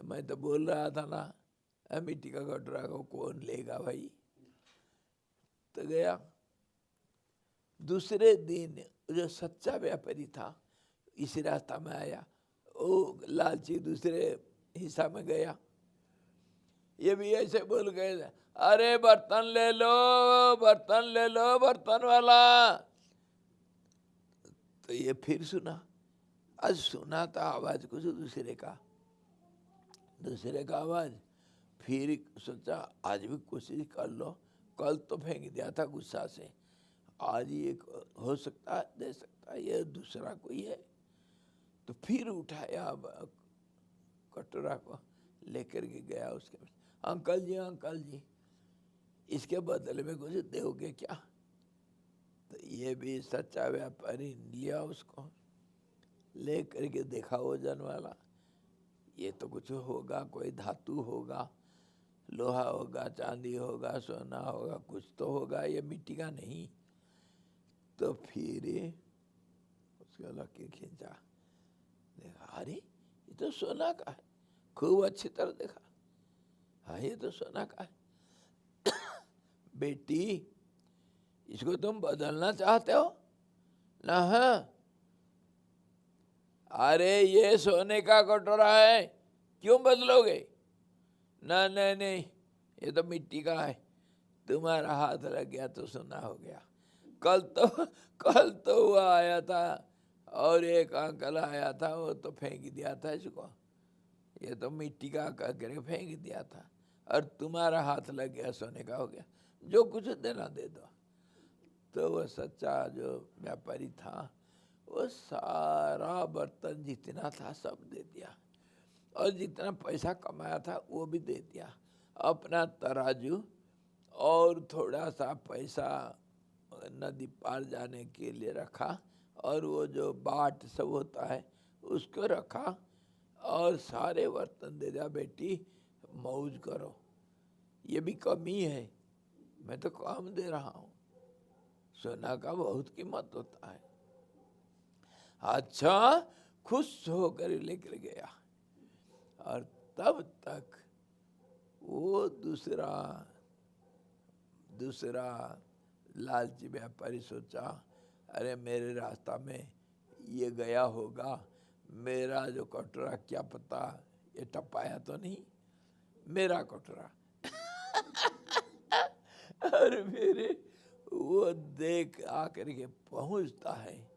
मैं तो बोल रहा था ना, मिट्टी का कटोरा को कौन लेगा भाई। तो गया। दूसरे दिन जो सच्चा व्यापारी था इसी रास्ता में आया, वो लालची दूसरे हिस्सा में गया। ये भी ऐसे बोल गए, अरे बर्तन ले लो, बर्तन ले लो, बर्तन वाला। तो ये फिर सुना, आज सुना था आवाज कुछ दूसरे का आवाज। फिर सोचा आज भी कोशिश कर लो, कल तो फेंक दिया था गुस्सा से, आज ये हो सकता है, दे सकता है, ये दूसरा कोई है। तो फिर उठाया कटोरा को, लेकर के गया उसके। अंकल जी इसके बदले में कुछ दोगे क्या? तो ये भी सच्चा व्यापारी लिया उसको, ले करके देखा वजन वाला, ये तो कुछ होगा, कोई धातु होगा, लोहा होगा, चांदी होगा, सोना होगा, कुछ तो होगा, ये मिट्टी का नहीं। तो फिर उसका लकीर खींचा, देखा अरे ये तो सोना का है। खूब अच्छी तरह देखा, हाँ ये तो सोना का है। बेटी इसको तुम बदलना चाहते हो ना? हाँ, अरे ये सोने का कटोरा है, क्यों बदलोगे? ना नहीं, ये तो मिट्टी का है, तुम्हारा हाथ लग गया तो सोना हो गया। कल तो वो आया था और एक अंकल आया था, वो तो फेंक दिया था इसको, ये तो मिट्टी का करके फेंक दिया था, और तुम्हारा हाथ लग गया, सोने का हो गया, जो कुछ देना दे दो। तो वो सच्चा जो व्यापारी था, वो सारा बर्तन जितना था सब दे दिया, और जितना पैसा कमाया था वो भी दे दिया। अपना तराजू और थोड़ा सा पैसा नदी पार जाने के लिए रखा, और वो जो बाट सब होता है उसको रखा, और सारे बर्तन दे दिया, बेटी मौज करो, ये भी कमी है, मैं तो कम दे रहा हूँ, सोना का बहुत कीमत होता है। अच्छा, खुश होकर लेकर गया। और तब तक वो दूसरा लालची व्यापारी सोचा, अरे मेरे रास्ता में ये गया होगा, मेरा जो कटोरा क्या पता ये टपाया तो नहीं, मेरा कटोरा। और मेरे वो देख आकर के पहुंचता है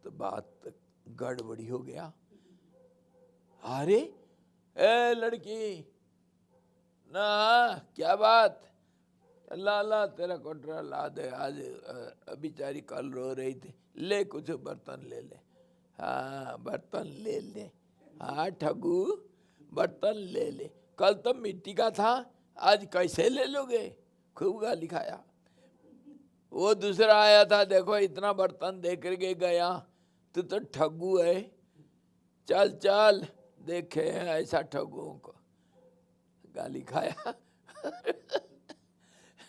तो बात गड़बड़ी हो गया। अरे ए लड़की, ना क्या बात, ला तेरा कटोरा ला दे, आज बेचारी कल रो रही थी, ले कुछ बर्तन ले ले। हाँ बर्तन ले ले, हाँ ठगू बर्तन ले ले, कल तो मिट्टी का था, आज कैसे ले लोगे? खूब गाली खाया। वो दूसरा आया था, देखो इतना बर्तन दे करके गया, तू तो ठगू है, चल देखे ऐसा ठगुओं को, गाली खाया।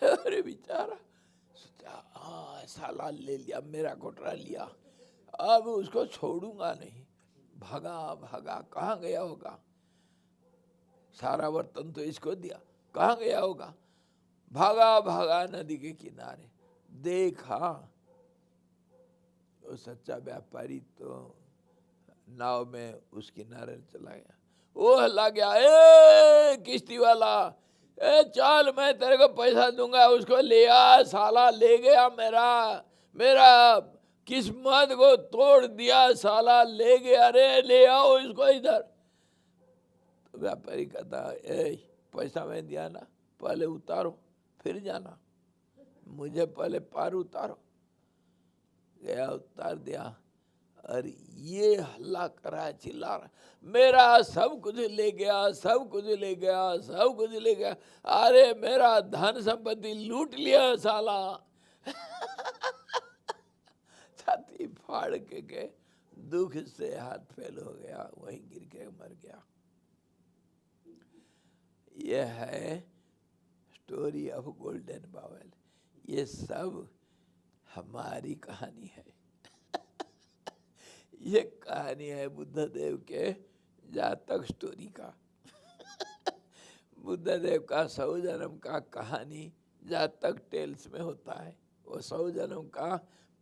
अरे बेचारा सोचा, हाँ साला ले लिया, मेरा कटोरा लिया, अब उसको छोड़ूंगा नहीं। भागा, कहाँ गया होगा, सारा बर्तन तो इसको दिया, कहाँ गया होगा? भागा नदी के किनारे, देखा वो सच्चा व्यापारी तो नाव में उस किनारे चला गया। वो हल्ला गया, ए किश्ती वाला, ए चल मैं तेरे को पैसा दूंगा, उसको ले आ, साला ले गया मेरा किस्मत को तोड़ दिया, साला ले गया, रे ले आओ इसको इधर। तो व्यापारी कहता, ए पैसा मैं दिया ना, पहले उतारो फिर जाना, मुझे पहले पार उतारो। गया, उतार दिया, और ये हल्ला करा, चिल्ला रहा, मेरा सब कुछ ले गया, अरे मेरा धन संपत्ति लूट लिया साला। छाती फाड़ के दुख से हाथ फेल हो गया, वहीं गिर के मर गया। यह है स्टोरी ऑफ गोल्डन बाउल। ये सब हमारी कहानी है। ये कहानी है बुद्ध देव के जातक स्टोरी का बुद्धदेव का 100 जन्म का कहानी जातक टेल्स में होता है। वो 100 जन्म का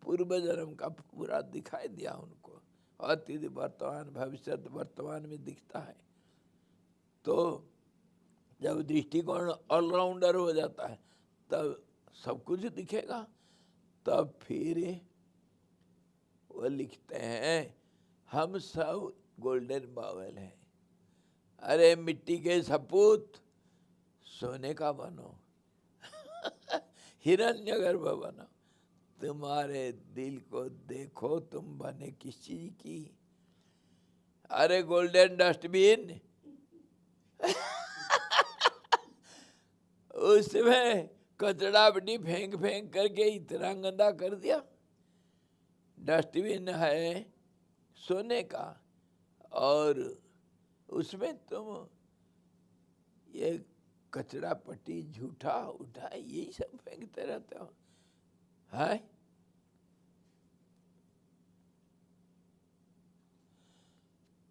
पूर्व जन्म का पूरा दिखाई दिया उनको, अतीत वर्तमान भविष्य वर्तमान में दिखता है। तो जब दृष्टिकोण ऑलराउंडर हो जाता है तब सब कुछ दिखेगा। तब फिर वो लिखते हैं हम सब गोल्डन बाउल हैं। अरे मिट्टी के सपूत सोने का बनो हिरण्यगर्भ बनो। तुम्हारे दिल को देखो तुम बने किस चीज की। अरे गोल्डन डस्टबिन उसमें कचड़ा बटी फेंक फेंक करके इतना गंदा कर दिया। डस्टबिन है सोने का और उसमें तुम ये कचड़ा पट्टी झूठा उठा यही सब फेंकते रहते हो। है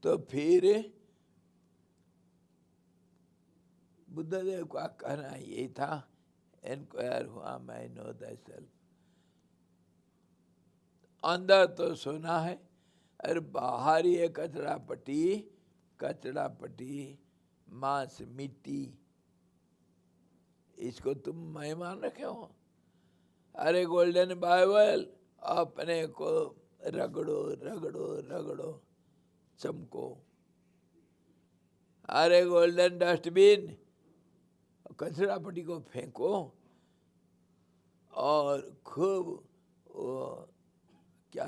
तो फिर बुद्धदेव का कहना यही था, इंक्वायर हुआ मैं नो दै सेल्फ। अंदर तो सोना है और बाहर ये कचड़ा पट्टी मांस मिट्टी, इसको तुम मैं मान रखे हो। अरे गोल्डन बाइबल अपने को रगड़ो रगड़ो रगड़ो चमको। अरे गोल्डन डस्टबिन कचरा पट्टी को फेंको और खूब वो क्या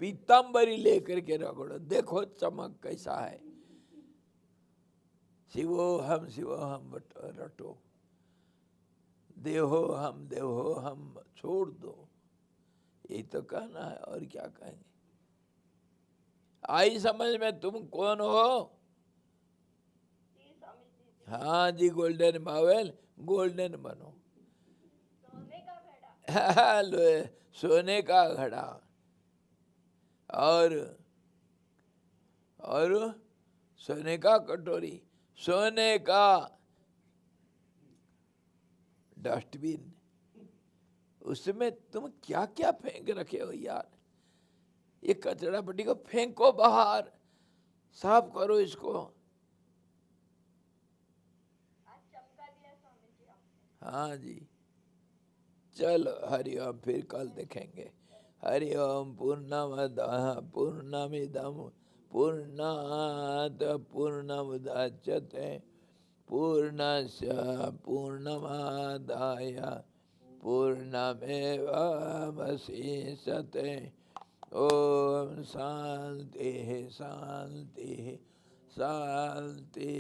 पीताम्बरी लेकर के रगड़ो, देखो चमक कैसा है। शिवोहम रटो, देहो हम छोड़ दो। यही तो कहना है और क्या कहेंगे। आई समझ में तुम कौन हो? जी स्वामी जी। हाँ जी गोल्डन बाउल गोल्डन बनो। सोने का घड़ा। लो सोने का घड़ा और सोने का कटोरी, सोने का डस्टबिन, उसमें तुम क्या क्या फेंक रखे हो यार। ये कचरा पट्टी को फेंको बाहर, साफ करो इसको। आज चमका दिया स्वामी जी आपने। हाँ जी चलो हरिओम, फिर कल देखेंगे। हरिओम पूर्णमदः पूर्णमिदं पूर्णात् पूर्णमुदच्यते पूर्णस्य पूर्णमादाय पूर्णमेवावशिष्यते। ओम शांति शांति शांति।